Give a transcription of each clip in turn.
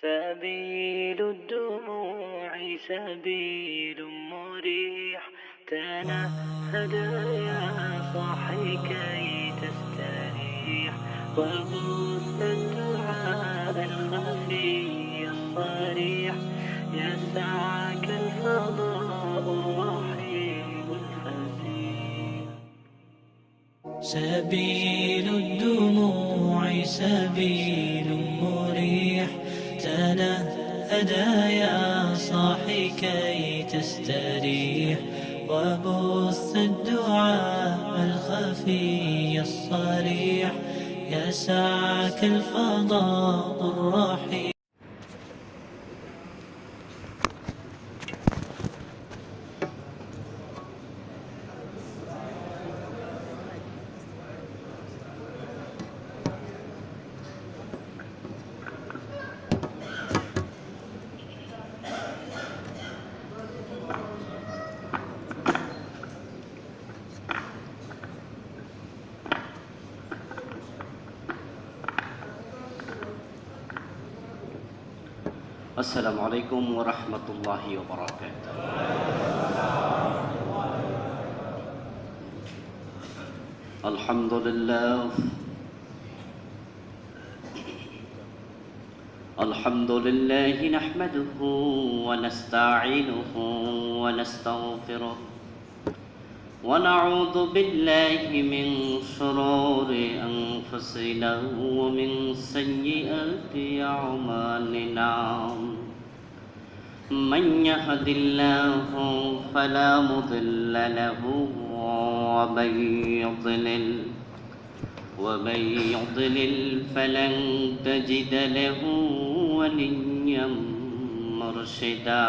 سبيل الدموع سبيل مريح، تنهد يا صاحي كي تستريح، وبث الدعاء الخفي الصريح، يسعك الفضاء الرحيم الفسيح. سبيل الدموع سبيل مريح، تنهدى يا صاحي كي تستريح، وبث الدعاء الخفي الصريح، يسعك الفضاء الرحيم. السلام عليكم ورحمة الله وبركاته. الحمد لله نحمده ونستعينه ونستغفره، ونعوذ بالله من شرور أنفسنا ومن سيئات أعمالنا. من يهد الله فلا مضل له، ومن يضلل فلن تجد له وليا مرشدا.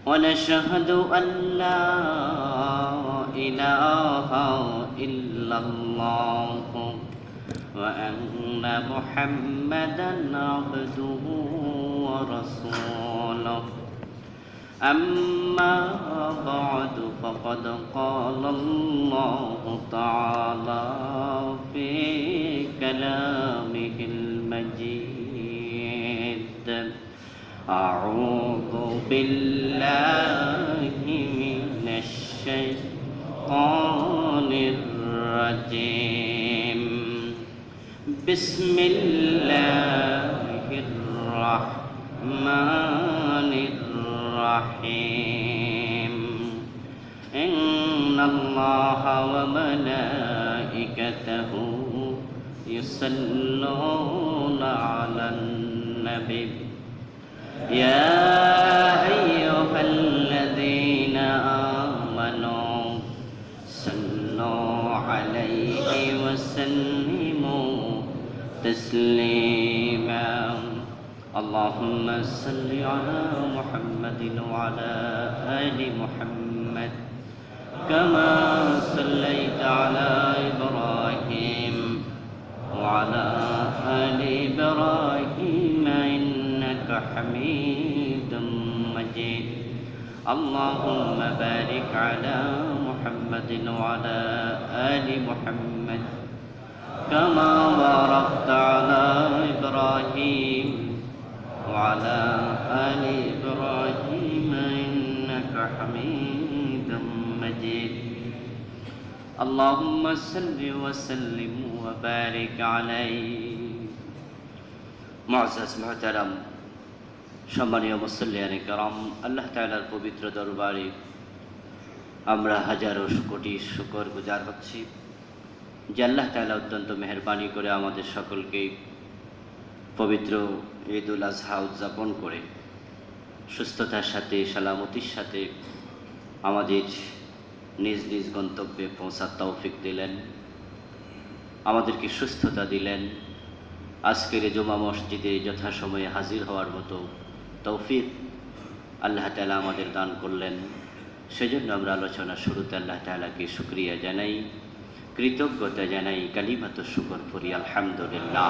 ونشهد أن لا إله إلا الله، وأن محمدا عبده ورسوله. أما بعد، فقد قال الله تعالى في كلامه المجيد: أعوذ بالله من الشيطان الرجيم. بسم الله الرحمن الرحيم. إن الله وملائكته يصلون على النبي، يا أيها الذين آمنوا صلوا عليه وسلموا تسليما. اللهم صل على محمد وعلى آل محمد، كما صليت على إبراهيم وعلى آل إبراهيم إنك حميد مجيد. اللهم بارك على محمد وعلى آل محمد، كما باركت على إبراهيم وعلى آل إبراهيم إنك حميد مجيد. اللهم صل وسلم وبارك عليه। মুআজ্জাজ মুহতারাম, সম্মানীয় মুসল্লিয়ানে কেরাম, আল্লাহ তাআলার পবিত্র দরবারে আমরা হাজারো কোটি শুকর গুজার হচ্ছি যে আল্লাহ তাআলা অত্যন্ত মেহেরবানি করে আমাদের সকলকে পবিত্র ঈদুল আজহা উদযাপন করে সুস্থতার সাথে সালামতির সাথে আমাদের নিজ নিজ গন্তব্যে পৌঁছার তৌফিক দিলেন, আমাদেরকে সুস্থতা দিলেন। আজকের জুমা মসজিদে যথাসময়ে হাজির হওয়ার মতো তৌফিক আল্লাহ তাআলা আমাদের দান করলেন। সেজন্য আমরা আলোচনা শুরুতে আল্লাহ তাআলাকে শুকরিয়া জানাই, কৃতজ্ঞতা জানাই, কালিমাত শুকর পড়ি আলহামদুলিল্লাহ।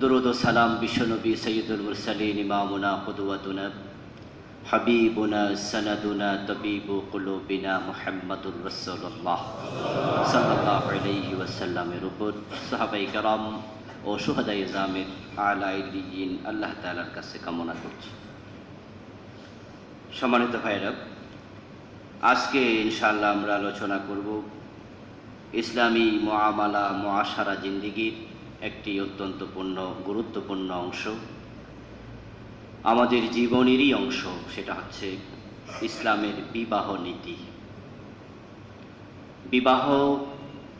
দুরূদ ও সালাম বিশ্বনবী সৈয়দুল মুরসালিন, ইমামুনা, কুদওয়াতুনা, হাবিবুনা, সানাদুনা, তাবিবু কুলুবিনা মুহাম্মাদুর রাসূলুল্লাহ সাল্লাল্লাহু আলাইহি ওয়াসাল্লামের উপর, সাহাবায়ে কেরাম, ও শুহাদায়ে ইজরামের আলা ইল্লিয়িন আল্লাহ তাআলার কাছে কামনা করছি। সম্মানিত ভাইরা, আজকে ইনশাআল্লাহ আমরা আলোচনা করব ইসলামী মুআমালা মুআশারা জিন্দেগির একটি অত্যন্ত গুরুত্বপূর্ণ অংশ, আমাদের জীবনেরই অংশ। সেটা হচ্ছে ইসলামের বিবাহ নীতি। বিবাহ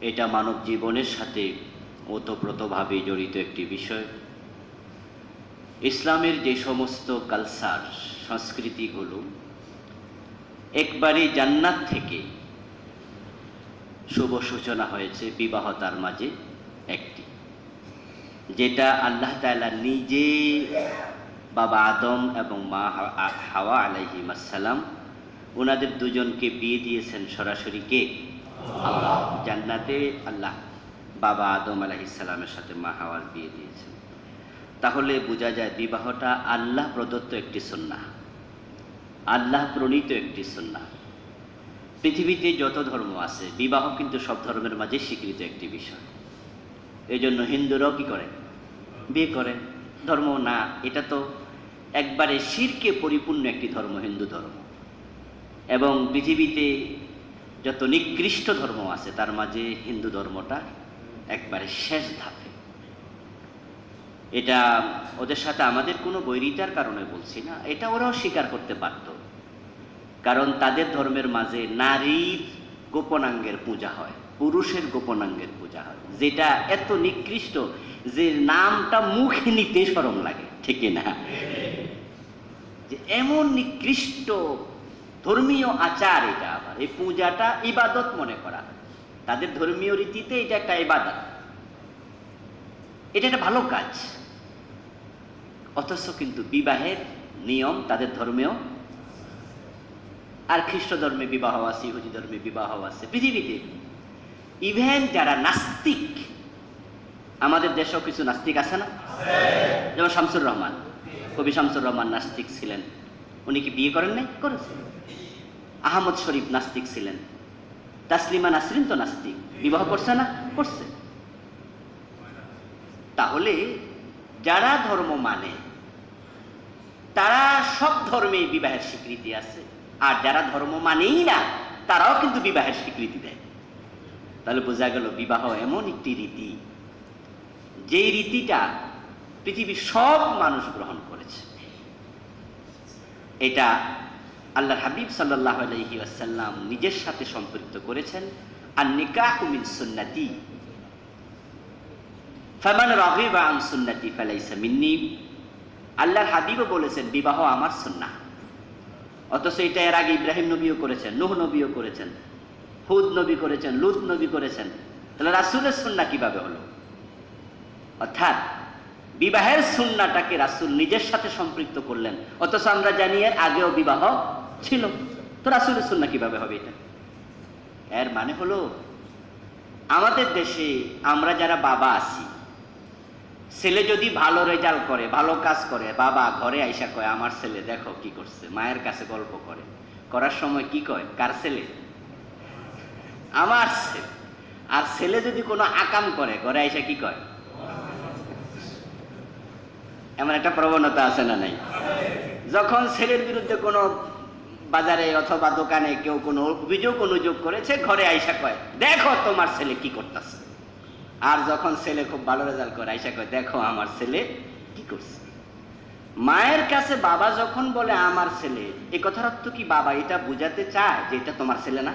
এটা মানব জীবনের সাথে ওতপ্রোতভাবে জড়িত একটি বিষয়। ইসলামের যে সমস্ত কালচার, সংস্কৃতিগুলো একবারে জান্নাত থেকে শুভ সূচনা হয়েছে, বিবাহ তার মাঝে একটি, যেটা আল্লাহ তাআলা নিজে বাবা আদম এবং মা হাওয়া আলাইহিস সালাম ওনাদের দুজনকে বিয়ে দিয়েছেন সরাসরি কে? আল্লাহ। জান্নাতে আল্লাহ বাবা আদম আলাইহিস সালামের সাথে মা হাওয়ার বিয়ে দিয়েছেন। তাহলে বোঝা যায় বিবাহটা আল্লাহ প্রদত্ত একটি সুন্নাহ, আল্লাহ প্রণীত একটি সুন্নাহ। পৃথিবীতে যত ধর্ম আছে, বিবাহ কিন্তু সব ধর্মের মাঝে স্বীকৃত একটি বিষয়। এই জন্য হিন্দুরাও কি করে? বিয়ে করে। ধর্ম না, এটা তো একবারে শিরকে পরিপূর্ণ একটি ধর্ম, হিন্দু ধর্ম। এবং পৃথিবীতে যত নিকৃষ্ট ধর্ম আছে তার মাঝে হিন্দু ধর্মটা একবারে শেষ ধাপে। এটা ওদের সাথে আমাদের কোনো বৈরিতার কারণে বলছি না, এটা ওরাও স্বীকার করতে পারত। কারণ তাদের ধর্মের মাঝে নারীর গোপনাঙ্গের পূজা হয়, পুরুষের গোপনাঙ্গের পূজা হয়, যেটা এত নিকৃষ্ট যে নামটা মুখে নিতে শরম লাগে, ঠিক না? যে এমন নিকৃষ্ট ধর্মীয় আচার এটা, আবার এই পূজাটা ইবাদত মনে করা হয় তাদের ধর্মীয় রীতিতে। এটা একটা ইবাদত, এটা একটা ভালো কাজ। অথচ কিন্তু বিবাহের নিয়ম তাদের ধর্মেও, আর খ্রিস্ট ধর্মে বিবাহ আছে, ইহুদি ধর্মে বিবাহ আছে, পৃথিবীতে ইভেন যারা নাস্তিক, আমাদের দেশেও কিছু নাস্তিক আছে না? যেমন শামসুর রহমান, কবি শামসুর রহমান নাস্তিক ছিলেন। উনি কি বিয়ে করেন নাই? করেছেন। আহমদ শরীফ নাস্তিক ছিলেন। তাসলিমা নাসরিন তো নাস্তিক, বিবাহ করছে না? করছে। তাহলে যারা ধর্ম মানে তারা সব ধর্মে বিবাহের স্বীকৃতি আছে, আর যারা ধর্ম মানেই না তারাও কিন্তু বিবাহের স্বীকৃতি দেয়। তাহলে বোঝা গেল বিবাহ এমন একটি রীতি, যেই রীতিটা পৃথিবীর সব মানুষ গ্রহণ করেছে। এটা আল্লাহর হাবিব সাল্লাল্লাহু আলাইহি ওয়াসাল্লাম নিজের সাথে সম্পৃক্ত করেছেন। আর নিকাহু মিন সুন্নতি ফামান রাগিবা আন সুন্নতি ফালাইসা মিন্নি। আল্লাহর হাবিবও বলেছেন বিবাহ আমার সুন্নাহ। অথচ এটা এর আগে ইব্রাহিম নবীও করেছেন, নূহ নবীও করেছেন, হুদ নবী করেছেন, লূত নবী করেছেন। তাহলে রাসূলের সুন্নাহ কিভাবে হলো? অর্থাৎ বিবাহের সুন্নাহটাকে রাসূল নিজের সাথে সম্পৃক্ত করলেন, অথচ আমরা জানি এর আগেও বিবাহ ছিল। তো রাসূলের সুন্নাহ কিভাবে হবে এটা? এর মানে হলো আমাদের দেশে আমরা যারা বাবা আছি, ছেলে যদি ভালো রেজাল্ট করে, ভালো কাজ করে, বাবা ঘরে আইসা কয় আমার ছেলে দেখো কি করছে, মায়ের কাছে গল্প করে, করার সময় কি কয়? কার ছেলে? আমার ছেলে। আর ছেলে যদি কোনো আকাম করে, ঘরে আইসা কি কয়? এমন একটা প্রবণতা আছে না নাই? যখন ছেলের বিরুদ্ধে কোনো বাজারে অথবা দোকানে কেউ কোনো অভিযোগ অনুযোগ করেছে, ঘরে আইসা কয় দেখো তোমার ছেলে কি করতেছে। আর যখন ছেলে খুব ভালো রেজাল্ট করে, আইসা কয় দেখো আমার ছেলে কি করছে। মায়ের কাছে বাবা যখন বলে আমার ছেলে, এই কথার অর্থ কি বাবা এটা বুঝাতে চায় যে এটা তোমার ছেলে না?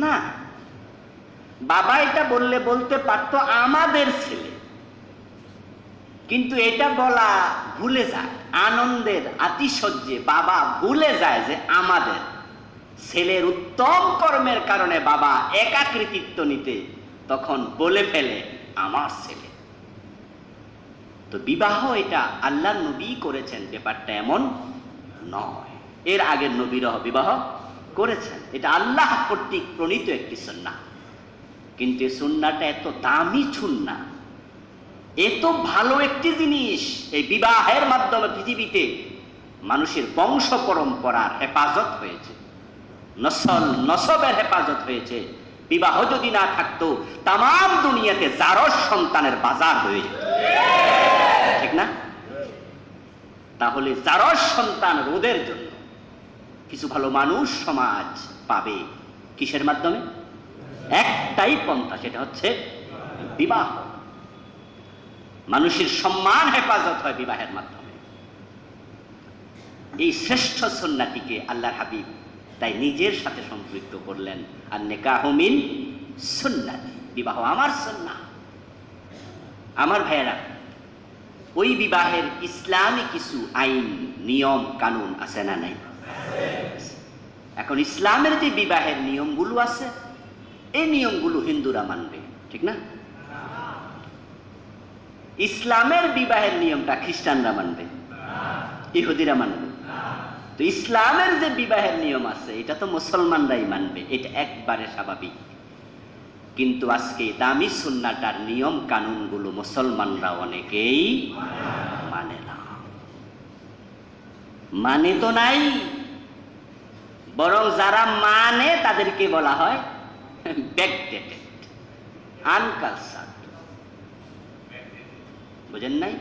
না, বাবা এটা বললে বলতে পারতো আমাদের ছেলে, কিন্তু এটা বলা ভুলে যায়। আনন্দের আতিশয্যে বাবা ভুলে যায় যে আমাদের ছেলের উত্তম কর্মের কারণে বাবা একা কৃতিত্ব নিতে তখন বলে ফেলে আমার ছেলে। তো বিবাহ এটা আল্লাহর নবী করেছেন, ব্যাপারটা এমন নয়। এর আগের নবীরাও বিবাহ করেছেন, এটা আল্লাহ কর্তৃক প্রণীত একটি সুন্নাহ। কিন্তু এই সুন্নাহটা এত দামি সুন্নাহ, এত ভালো একটি জিনিস, এই বিবাহের মাধ্যমে পৃথিবীতে মানুষের বংশ পরম্পরার হেফাজত হয়েছে, নসবের হেফাজত হয়েছে। বিবাহ যদি না থাকতো তামাম দুনিয়াতে জারজ সন্তানের বাজার হয়ে যেত। ঠিক না? তাহলে জারজ সন্তান রোধের জন্য কিছু ভালো মানুষ সমাজ পাবে কিসের মাধ্যমে? একটাই পন্থা, সেটা হচ্ছে বিবাহ। মানুষের সম্মান হেফাজত হয় বিবাহের মাধ্যমে। এই শ্রেষ্ঠ সুন্নাতিকে আল্লাহর হাবিব তাই নিজের সাথে সম্পৃক্ত করলেন। আর নিকাহু মিন সুন্নাতি, বিবাহ আমার সুন্নাহ। আমার ভাইয়েরা, ওই বিবাহের ইসলামী কিছু আইন নিয়ম কানুন আছে না নাই? এখন ইসলামের যে বিবাহের নিয়মগুলো আছে, এই নিয়মগুলো হিন্দুরা মানবে, ঠিক না? ইসলামের বিবাহের নিয়মটা খ্রিস্টানরা মানবে, ইহুদিরা মানবে। তো ইসলামের যে বিবাহের নিয়ম আছে এটা তো মুসলমানরাই মানবে, এটা একবারে স্বাভাবিক। কিন্তু আজকে দামি সুন্নাহটার নিয়ম কানুনগুলো মুসলমানরা অনেকেই মানে না, মানে তো নাই, বরং যারা মানে তাদেরকে বলা হয় ব্যাকডেটেড, আনকালচারড। বুঝেন নাই?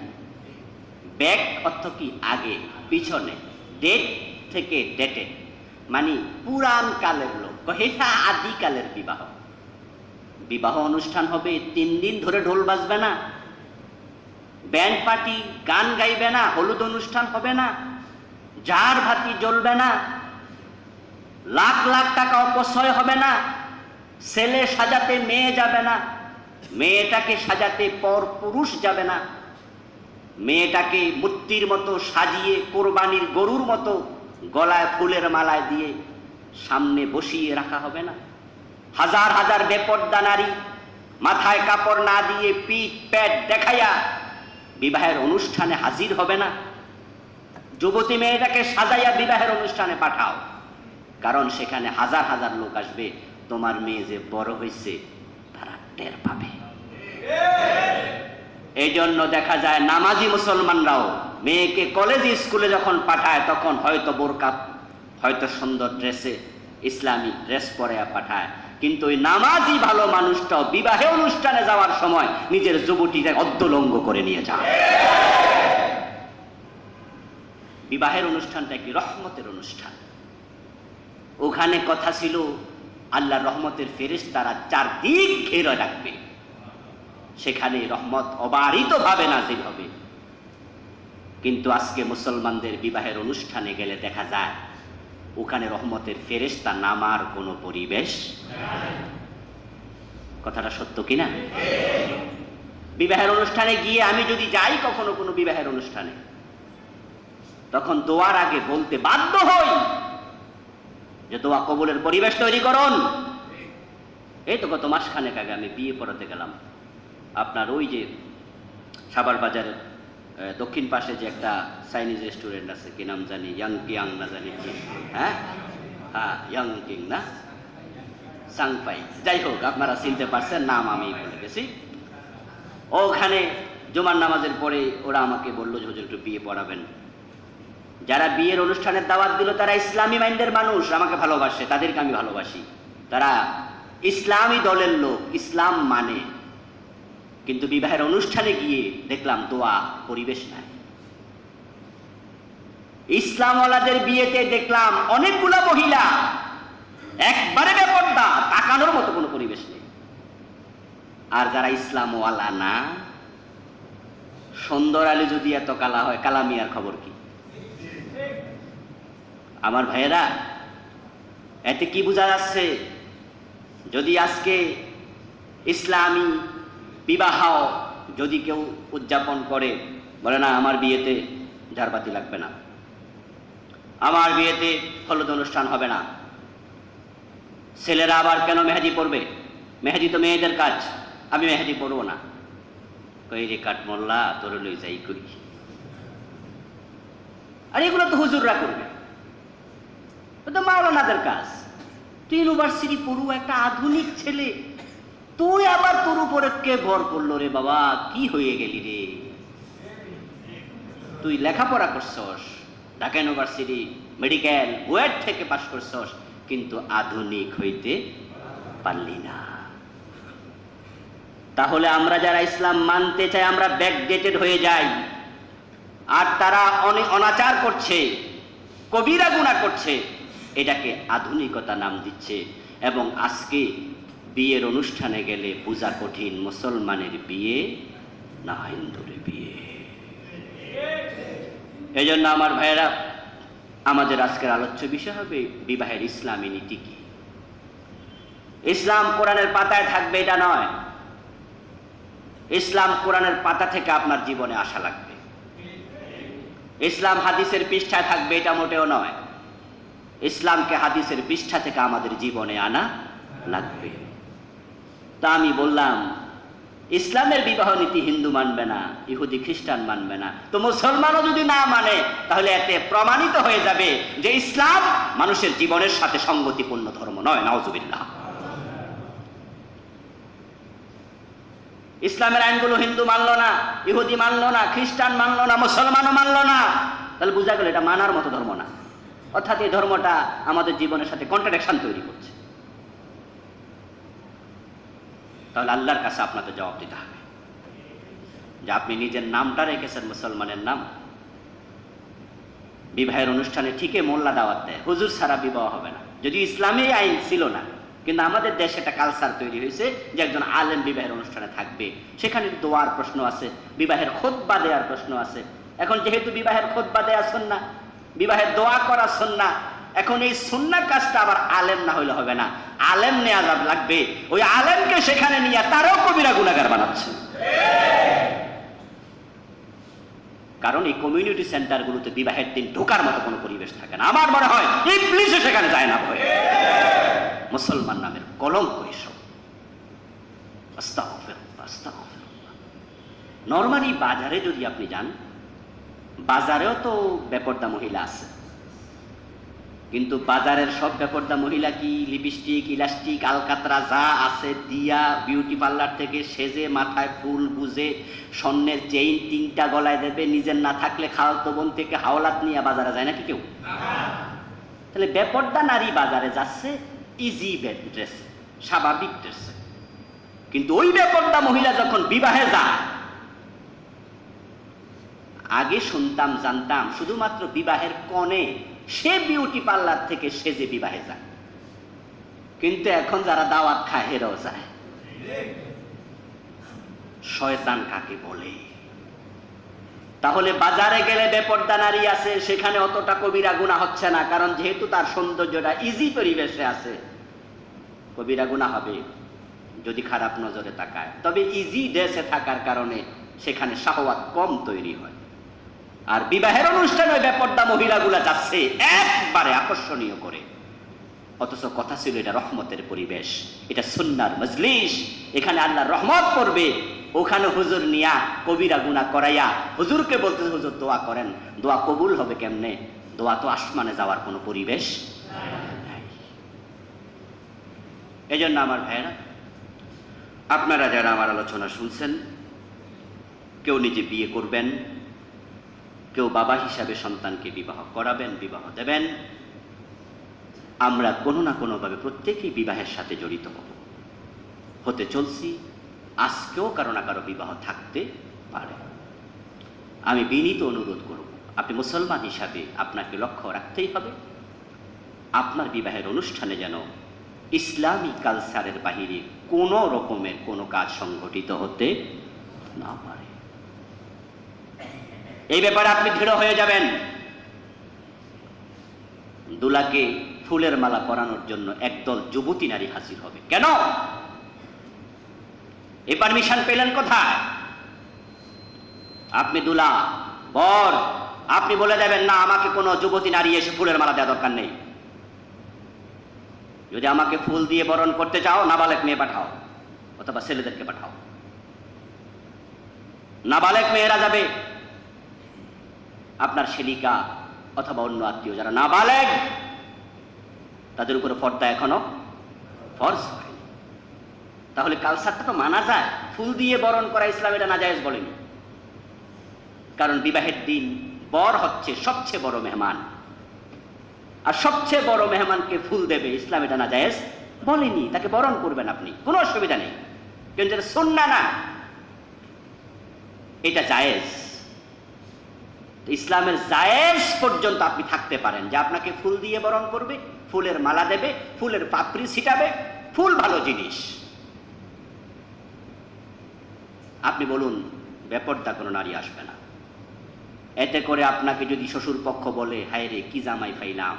ব্যাক অর্থ কি? আগে, পিছনে। ডেট থেকে ডেটেড মানে পুরান কালের লোক, এটা আদিকালের বিবাহ। বিবাহ অনুষ্ঠান হবে 3 দিন ধরে, ঢোল বাজবে না, ব্যান্ড পার্টি গান গাইবে না, হলুদ অনুষ্ঠান হবে না, জার ভাতি জ্বলবে না, লাখ লাখ টাকা অপচয় হবে না, ছেলে সাজাতে মেয়ে যাবে না, মেয়েটাকে সাজাতে পর পুরুষ যাবে না, মেয়েটাকে মূর্তির মতো সাজিয়ে কোরবানির গরুর মতো গলায় ফুলের মালায় দিয়ে সামনে বসিয়ে রাখা হবে না, হাজার হাজার বেপর্দা নারী মাথায় কাপড় না দিয়ে পিঠ পেট দেখাইয়া বিবাহের অনুষ্ঠানে হাজির হবে না। যুবতী মেয়েটাকে সাজাইয়া বিবাহের অনুষ্ঠানে পাঠাও, কারণ সেখানে হাজার হাজার লোক আসবে, তোমার মেয়ে যে বড় হয়েছে তারা টের পাবে। এই জন্য দেখা যায় নামাজি মুসলমানরাও মেয়েকে কলেজ স্কুলে যখন পাঠায় তখন হয়তো বোরকা, হয়তো সুন্দর ড্রেসে ইসলামী ড্রেস পরে পাঠায়, কিন্তু ওই নামাজি ভালো মানুষটাও বিবাহে অনুষ্ঠানে যাওয়ার সময় নিজের যুবতীকে অর্ধলঙ্গ করে নিয়ে যায়। বিবাহের অনুষ্ঠানটা একটি রহমতের অনুষ্ঠান। ওখানে কথা ছিল আল্লাহর রহমতের ফেরেশতারা চারদিক ঘিরে রাখবে, সেখানে রহমত অবারিত ভাবে নাজিল হবে। কিন্তু আজকে মুসলমানদের বিবাহের অনুষ্ঠানে গেলে দেখা যায় ওখানে রহমতের ফেরেশতা নামার কোনো পরিবেশ। কথাটা সত্য কিনা? বিবাহের অনুষ্ঠানে গিয়ে আমি যদি যাই কখনো কোনো বিবাহের অনুষ্ঠানে, তখন দোয়ার আগে বলতে বাধ্য হই যে দোয়া কবুলের পরিবেশ তৈরি করুন। এই তো গত মাসখানেক আগে আমি বিয়ে পড়াতে গেলাম, আপনার ওই যে সাভার বাজারের দক্ষিণ পাশে যে একটা চাইনিজ রেস্টুরেন্ট আছে, কি নাম জানি, ইয়াং কিয়াং না জানি কি, হ্যাঁ হ্যাঁ ইয়াং কিং না সাংপাই, যাই হোক আপনারা চিনতে পারছেন, নাম আমি ভুলে গেছি। ওখানে জুমার নামাজের পরে ওরা আমাকে বললো যে হুজুর একটু বিয়ে পড়াবেন। যারা বিয়ের অনুষ্ঠানের দাওয়াত দিল তারা ইসলামী মাইন্ডের মানুষ, আমাকে ভালোবাসে, তাদেরকে আমি ভালোবাসি, তারা ইসলামী দলের লোক, ইসলাম মানে। কিন্তু বিবাহের অনুষ্ঠানে গিয়ে দেখলাম দোয়া পরিবেশ নাই। ইসলামওয়ালাদের বিয়েতে দেখলাম অনেকগুলা মহিলা একবারে বেপর্দা, তাকানোর মতো কোনো পরিবেশ নেই। আর যারা ইসলামওয়ালা না, সুন্দর আলী যদি এত কালা হয়, কালামিয়ার খবর কি? আমার ভাইয়েরা, এতে কি বোঝা যাচ্ছে? যদি আজকে ইসলামী বিবাহ যদি কেউ উদযাপন করে, বলে না আমার বিয়েতে ঝাড়বাতি লাগবে না, আমার বিয়েতে হলুদ অনুষ্ঠান হবে না, ছেলেরা আবার কেন মেহেদি পড়বে, মেহেদি তো মেয়েদের কাজ, আমি মেহেদি পড়বো না। কই রে কাঠ মোল্লা, তোর লই যাই করি। আর এগুলো তো হুজুররা করবে, তো মাওলানাদের কাজ। তুই ইউনিভার্সিটি পড়ু, একটা আধুনিক ছেলে, তুই আবার তোর উপরে কে ভর করলো রে বাবা? কি হয়ে গেলি রে? তুই লেখাপড়া করছস, ঢাকা ইউনিভার্সিটি মেডিকেল বুয়েট থেকে পাশ করছস, কিন্তু আধুনিক হইতে পারলি না। তাহলে আমরা যারা ইসলাম মানতে চাই আমরা ব্যাকডেটেড হয়ে যাই, আর তারা অনেক অনাচার করছে, কবিরা গুনাহ করছে, এটাকে আধুনিকতা নাম দিচ্ছে। এবং আজকে বিয়ের অনুষ্ঠানে গেলে বোঝা কঠিন মুসলমানের বিয়ে না হিন্দুর বিয়ে। এই জন্য আমার ভাইয়েরা, আমাদের আজকের আলোচ্য বিষয় হবে বিবাহের ইসলামী নীতি কি। ইসলাম কোরআনের পাতায় থাকবে এটা নয়, ইসলাম কোরআনের পাতা থেকে আপনার জীবনে আসা লাগবে। ইসলাম হাদিসের পৃষ্ঠায় থাকবে এটা মোটেও নয়, ইসলামকে হাদিসের পৃষ্ঠা থেকে আমাদের জীবনে আনা লাগবে। তা আমি বললাম ইসলামের বিবাহ নীতি হিন্দু মানবে না, ইহুদি খ্রিস্টান মানবে না, তো মুসলমানও যদি না মানে তাহলে এতে প্রমাণিত হয়ে যাবে যে ইসলাম মানুষের জীবনের সাথে সঙ্গতিপূর্ণ ধর্ম নয়। নাউজুবিল্লাহ। ইসলামের আইনগুলো হিন্দু মানলো না, ইহুদি মানলো না, খ্রিস্টান মানলো না, মুসলমানও মানলো না, তাহলে বোঝা গেল এটা মানার মতো ধর্ম না। অর্থাৎ এই ধর্মটা আমাদের জীবনের সাথে কন্ট্রাডিকশন তৈরি করছে। তাহলে আল্লাহর কাছে আপনাদের জবাব দিতে হবে যে আপনি নিজের নামটা রেখেছেন মুসলমানের নাম। বিবাহের অনুষ্ঠানে ঠিকই মোল্লা দাওয়াত দেয়, হুজুর ছাড়া বিবাহ হবে না, যদি ইসলামী আইন ছিল না, কিন্তু আমাদের দেশে একটা কালচার তৈরি হয়েছে যে একজন আলেম বিবাহের অনুষ্ঠানে থাকবে, সেখানে দোয়ার প্রশ্ন আছে, বিবাহের খুতবা দেওয়ার প্রশ্ন আছে। এখন যেহেতু বিবাহের খুতবা দেওয়া সুন্নাহ, বিবাহের দোয়া করা সুন্নাহ, এখন এই সুন্নাহ কাজটা আবার আলেম না হইলে হবে না, আলেম নেওয়া লাগবে। ওই আলেমকে সেখানে নিয়ে তারাও কবিরা গুনাহগার বানাচ্ছে। কারণ এই কমিউনিটি সেন্টারগুলোতে বিবাহের দিন ঢোকার মতো কোনো পরিবেশ থাকে না। আমার মনে হয় ইবলিসও সেখানে যায় না ভয়ে। মুসলমান নামের কলঙ্ক এসব। আস্তাগফিরুল্লাহ, আস্তাগফিরুল্লাহ। নরমালি বাজারে যদি আপনি যান, বাজারেও তো বেপরদা মহিলা আছে, কিন্তু বাজারের সব বেপরদা মহিলা কি লিপস্টিক, ইলাস্টিক, আলকাতরা যা আছে দিয়া বিউটি পার্লার থেকে সেজে মাথায় ফুল গুজে স্বর্ণের চেইন 3টা গলায় দেবে, নিজের না থাকলে খালাতো বোন থেকে হাওলাত নিয়ে বাজারে যায় নাকি কেউ? তাহলে বেপরদা নারী বাজারে যাচ্ছে ইজি ড্রেস, স্বাভাবিক ড্রেস। কিন্তু ওই বেপরদা মহিলা যখন বিবাহে যায়, আগে শুনতাম জানতাম শুধুমাত্র বিবাহের কনে সে বিউটি পার্লার থেকে সেজে বিবাহে যায়, কিন্তু এখন যারা দাওয়াত খায় হেরাও যায়। শয়তান কাকে বলে? তাহলে বাজারে গেলে বেপরদা নারী আছে, সেখানে অতটা কবিরা গুনাহ হচ্ছে না, কারণ যেহেতু তার সৌন্দর্যটা ইজি পরিবেশে আছে। কবিরা গুনাহ হবে যদি খারাপ নজরে তাকায়, তবে ইজি ড্রেসে থাকার কারণে সেখানে শাহওয়াত কম তৈরি হয়। আর বিবাহের অনুষ্ঠানে বেপরদা মহিলাগুলা যাচ্ছে একবারে আকর্ষণীয় করে, অথচ কথা ছিল এটা রহমতের পরিবেশ, এটা সুন্নাহর মজলিস, এখানে আল্লাহর রহমত পড়বে। ওখানে হুজুর নিয়া কবিরা গুনাহ করাইয়া হুজুরকে বলতে, হুজুর দোয়া করেন, দোয়া কবুল হবে কেমনে? দোয়া তো আসমানে যাওয়ার কোনো পরিবেশ নাই। এই জন্য আমার ভাইয়েরা, আপনারা যারা আমার আলোচনা শুনছেন, কেউ নিজে বিয়ে করবেন, কেউ বাবা হিসাবে সন্তানকে বিবাহ করাবেন, বিবাহ দেবেন, আমরা কোনো না কোনোভাবে প্রত্যেকেই বিবাহের সাথে জড়িত হতে চলছি। আজকেও কারো না কারো বিবাহ থাকতে পারে। আমি বিনীত অনুরোধ করব, আপনি মুসলমান হিসাবে আপনাকে লক্ষ্য রাখতেই হবে আপনার বিবাহের অনুষ্ঠানে যেন ইসলামী কালচারের বাহিরে কোনো রকমের কোনো কাজ সংঘটিত হতে না পারে। এই ব্যাপারে আপনি দৃঢ় হয়ে যাবেন। দুলাকে ফুলের মালা পরানোর জন্য একদল যুবতী নারী হাজির হবে। কেন? এই পারমিশন পেলেন কোথায়? আপনি দুলা, বর, আপনি বলে দেবেন না আমাকে কোনো যুবতী নারী এসে ফুলের মালা দেওয়া দরকার নেই। যদি আমাকে ফুল দিয়ে বরণ করতে চাও, নাবালেক মেয়ে পাঠাও অথবা ছেলেদেরকে পাঠাও। নাবালেক মেয়েরা যাবে, আপনার শেলিকা অথবা অন্য আত্মীয় যারা নাবালেগ, তাদের উপরে পর্দা এখনো ফরজ হয়। তাহলে কালচারটা তো মানা যায়, ফুল দিয়ে বরণ করা ইসলাম এটা নাজায়েজ বলেনি। কারণ বিবাহের দিন বর হচ্ছে সবচেয়ে বড় মেহমান, আর সবচেয়ে বড় মেহমানকে ফুল দেবে ইসলাম এটা নাজায়েজ বলেনি। তাকে বরণ করবেন আপনি, কোনো অসুবিধা নেই। কিন্তু এটা সুন্নাহ না, এটা জায়েজ। ইসলামের জায়েজ পর্যন্ত আপনি থাকতে পারেন যে আপনাকে ফুল দিয়ে বরণ করবে, ফুলের মালা দেবে, ফুলের পাপড়ি ছিটাবে, ফুল ভালো জিনিস। আপনি বলুন বেপরদা কোনো নারী আসবে না। এতে করে আপনাকে যদি শ্বশুর পক্ষ বলে হায় রে কি জামাই পাইলাম,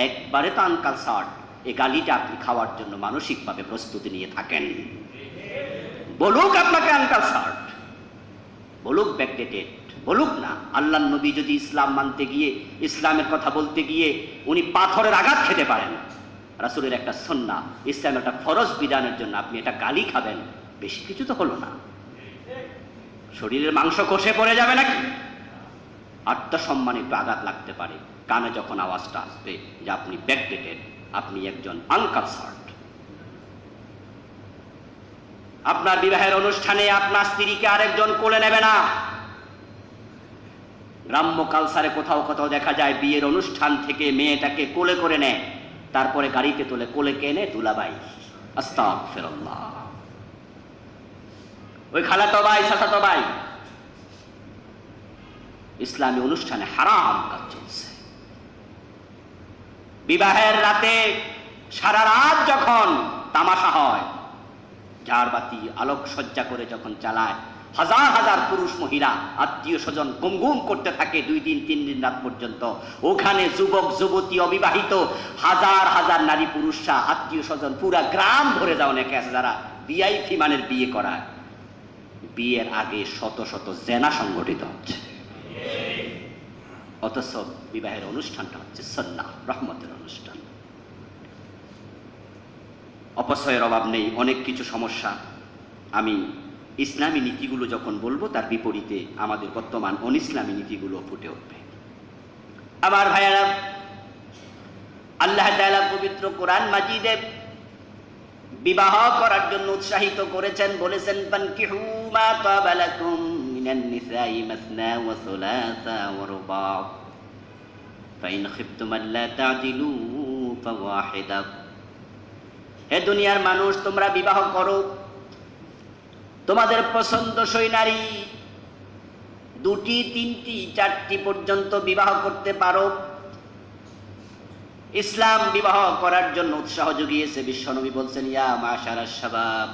একবারে তো আনকালচার্ড, এই গালিটা আপনি খাওয়ার জন্য মানসিকভাবে প্রস্তুতি নিয়ে থাকেন। বলুক আপনাকে আনকালচার্ড, বলুক ব্যাকডেটেড, বলুক না। আল্লাহর নবী যদি ইসলাম মানতে গিয়ে, ইসলামের কথা বলতে গিয়ে উনি পাথরের আঘাত খেতে পারেন, রাসূলের একটা সুন্নাহ, ইসলামের একটা ফরজ বিধানের জন্য আপনি এটা গালি খাবেন, বেশি কিছু তো হলো না। শরীরের মাংস কষে পড়ে যাবে নাকি? আত্মসম্মানে একটু আঘাত লাগতে পারে কানে যখন আওয়াজটা আসবে যে আপনি ব্যাকডেটেড, আপনি একজন আনকালচার্ড। আপনার বিবাহের অনুষ্ঠানে আপনার স্ত্রীকে আরেকজন কোলে নেবে না। গ্রাম্য কালচারে কোথাও কোথাও দেখা যায় বিয়ের অনুষ্ঠান থেকে মেয়েটাকে কোলে করে নেয়, তারপরে গাড়িতে তোলে, কোলে কেনে দুলাভাই। আস্তাগফিরুল্লাহ। ওই খালাতো ভাই, চাচাতো ভাই। ইসলামী অনুষ্ঠানে হারাম কাজ চলছে। বিবাহের রাতে সারা রাত যখন তামাশা হয়, ঝাড়বাতি আলোকসজ্জা করে যখন চালায়, হাজার হাজার পুরুষ মহিলা আত্মীয় স্বজন গুমগুম করতে থাকে 2 দিন 3 দিন রাত পর্যন্ত। ওখানে যুবক যুবতী অবিবাহিত হাজার হাজার নারী পুরুষরা আত্মীয় স্বজন পুরা গ্রাম ভরে যাও অনেকে আছে যারা ভিআইপি মানের বিয়ে করায়। বিয়ের আগে শত শত জেনা সংগঠিত হচ্ছে, অথচ বিবাহের অনুষ্ঠানটা হচ্ছে সুন্নাহ, রহমতের অনুষ্ঠান। অপচয়ের অভাব নেই, অনেক কিছু সমস্যা। আমি ইসলামী নীতিগুলো যখন বলবো তার বিপরীতে আমাদের বর্তমান অনিসলামী নীতিগুলো ফুটে উঠবে। আমার ভাইয়েরা, আল্লাহ তাআলা পবিত্র কোরআন মাজিদে বিবাহ করার জন্য উৎসাহিত করেছেন, বলেছেন ফানকিহু মা তাবা লাকুম মিনান নিসাই মাসনা ওয়া সুলাসা ওয়া রুবা ফাইন খিফতুম আল্লা তা'দিলু ফাওয়াহিদা। হে দুনিয়ার মানুষ, তোমরা বিবাহ করো, তোমাদের পছন্দসই নারী 2টি 3টি 4টি পর্যন্ত বিবাহ করতে পারো। ইসলাম বিবাহ করার জন্য উৎসাহ জুগিয়েছে। বিশ্বনবী বলছেন ইয়া মাশারাশ শাবাব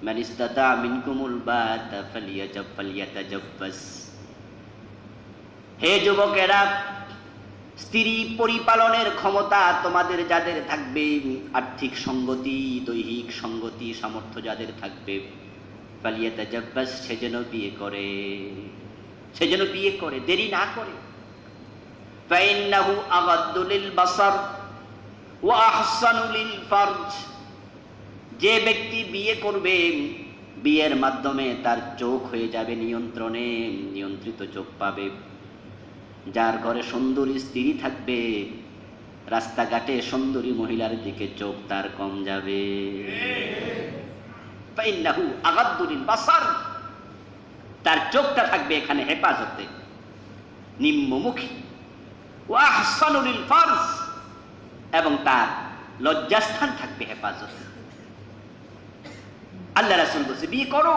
মান ইসতাতা মিনকুমুল বাতা ফালিয়াতাজাব্বাস। হে যুবকেরা, স্ত্রী পরিপালনের ক্ষমতা তোমাদের যাদের থাকবে, আর্থিক সঙ্গতি, দৈহিক সঙ্গতি, সামর্থ্য যাদের থাকবে, ফালিয়াতাজাব্বাস, সে যেন বিয়ে করে, সে যেন বিয়ে করে, দেরি না করে। ফাইন্নাহু আগাদ্দু লিল বাসার ওয়া আহসানু লিল ফারজ। যে ব্যক্তি বিয়ে করবে, বিয়ের মাধ্যমে তার চোখ হয়ে যাবে নিয়ন্ত্রণে, নিয়ন্ত্রিত চোখ পাবে। যার ঘরে সুন্দরী স্ত্রী থাকবে, রাস্তাঘাটে সুন্দরী মহিলার দিকে চোখ তার কম যাবে। ফাইন্নাহু আগাদ্দু লিল বাসার, তার চোখটা থাকবে এখানে হেফাজতে, নিম্নমুখী। ওয়া আহসানু লিল ফারজ, এবং তার লজ্জাস্থান থাকবে হেফাজতে। আল্লাহ রাসূল বলছে বিয়ে করো,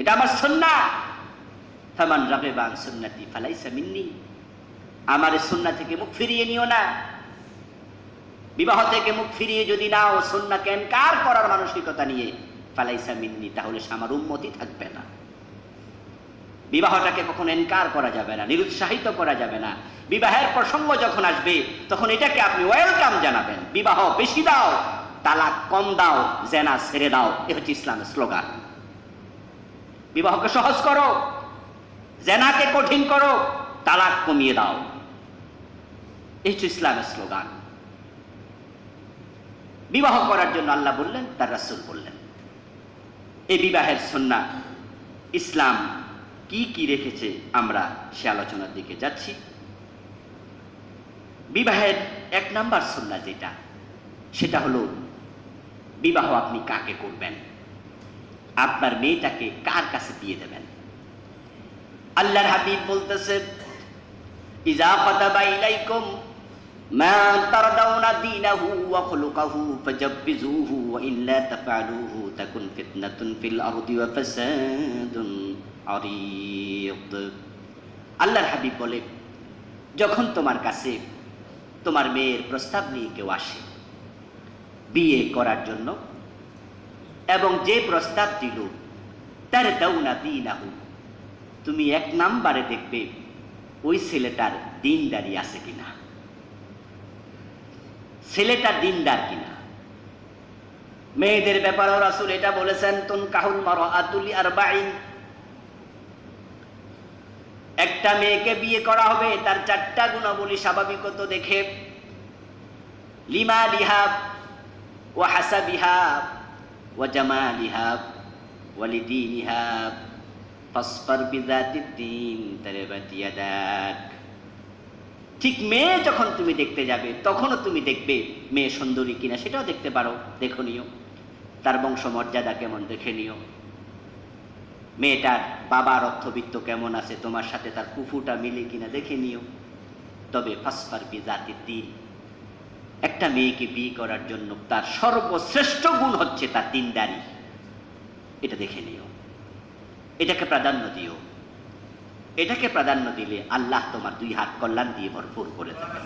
এটা আমার সুন্নাহ। ফামান রাগিবা আন সুন্নতি ফালাইসা মিন্নি, আমার সুন্নাহ থেকে মুখ ফিরিয়ে নিও না। বিবাহ থেকে মুখ ফিরিয়ে যদি নাও, সুন্নাহকে ইনকার করার মানসিকতা নিয়ে, ফালাইসা মিন্নি, তাহলে সে আমার উম্মতি থাকবে না। বিবাহটাকে কখনো ইনকার করা যাবে না, নিরুৎসাহিত করা যাবে না। বিবাহের প্রসঙ্গ যখন আসবে তখন এটাকে আপনি ওয়েলকাম জানাবেন। বিবাহ বেশি দাও, তালাক কম দাও, জেনা ছেড়ে দাও, এ হচ্ছে ইসলামের স্লোগান। বিবাহকে সহজ করো, জেনাকে কঠিন করো, তালাক কমিয়ে দাও, এই হচ্ছে ইসলামের স্লোগান। বিবাহ করার জন্য আল্লাহ বললেন, তার রাসূল বললেন। এই বিবাহের সুন্নাহ ইসলাম কি কি রেখেছে আমরা সে আলোচনার দিকে যাচ্ছি। বিবাহের 1 নাম্বার সুন্নাহ যেটা, সেটা হলো বিবাহ আপনি কাকে করবেন, আপনার মেয়েটাকে কার কাছে দিয়ে দেবেন। আল্লাহর হাবিব বলতেছে ইজা ফাতাবা ইলাইকুম মা তারদাউনা দীনাহু ওয়া খুলুকাহু ফাজাব্বিজুহু ওয়া ইল্লা তাফআলুহু তাকুন ফিতনাতুন ফিল আরদি ওয়া ফাসাদুন আরীদ। আল্লাহর হাবিব বলে, যখন তোমার কাছে তোমার মেয়ের প্রস্তাব নিয়ে কেউ আসে বিয়ে করার জন্য, এবং যে প্রস্তাব দিল তার দাউনা দীনাহু, তুমি এক নাম্বারে দেখবে ওই ছেলেটার দিনদারি আছে কিনা, ছেলেটা দিনদার কিনা। মেয়েদের ব্যাপারেও রাসূল এটা বলেছেন, তুনকাহুল মারআতু লিআরবাঈন, একটা মেয়েকে বিয়ে করা হবে তার চারটা গুণাবলী স্বাভাবিকত দেখে, লিমালিহা ওয়া হাসাবিহা ওয়া জামালিহা ওয়া লিদীনিহা ফাসফার বিযাতিদ দীন তারিবাত ইয়াদাক। ঠিক মেয়ে যখন তুমি দেখতে যাবে তখনও তুমি দেখবে মেয়ে সুন্দরী কিনা, সেটাও দেখতে পারো, দেখো নিও। তার বংশমর্যাদা কেমন দেখে নিও, মেয়েটার বাবার অর্থবিত্ত কেমন আছে, তোমার সাথে তার কুফুটা মিলে কিনা দেখে নিও। তবে ফাসফার বিযাতিদ দীন, একটা মেয়েকে বিয়ে করার জন্য তার সর্বশ্রেষ্ঠ গুণ হচ্ছে তার দিনদারি, এটা দেখে নিও, এটাকে প্রাধান্য দিও। এটাকে প্রাধান্য দিলে আল্লাহ তোমার দুই হাত কল্যাণ দিয়ে ভরপুর করে দেবে।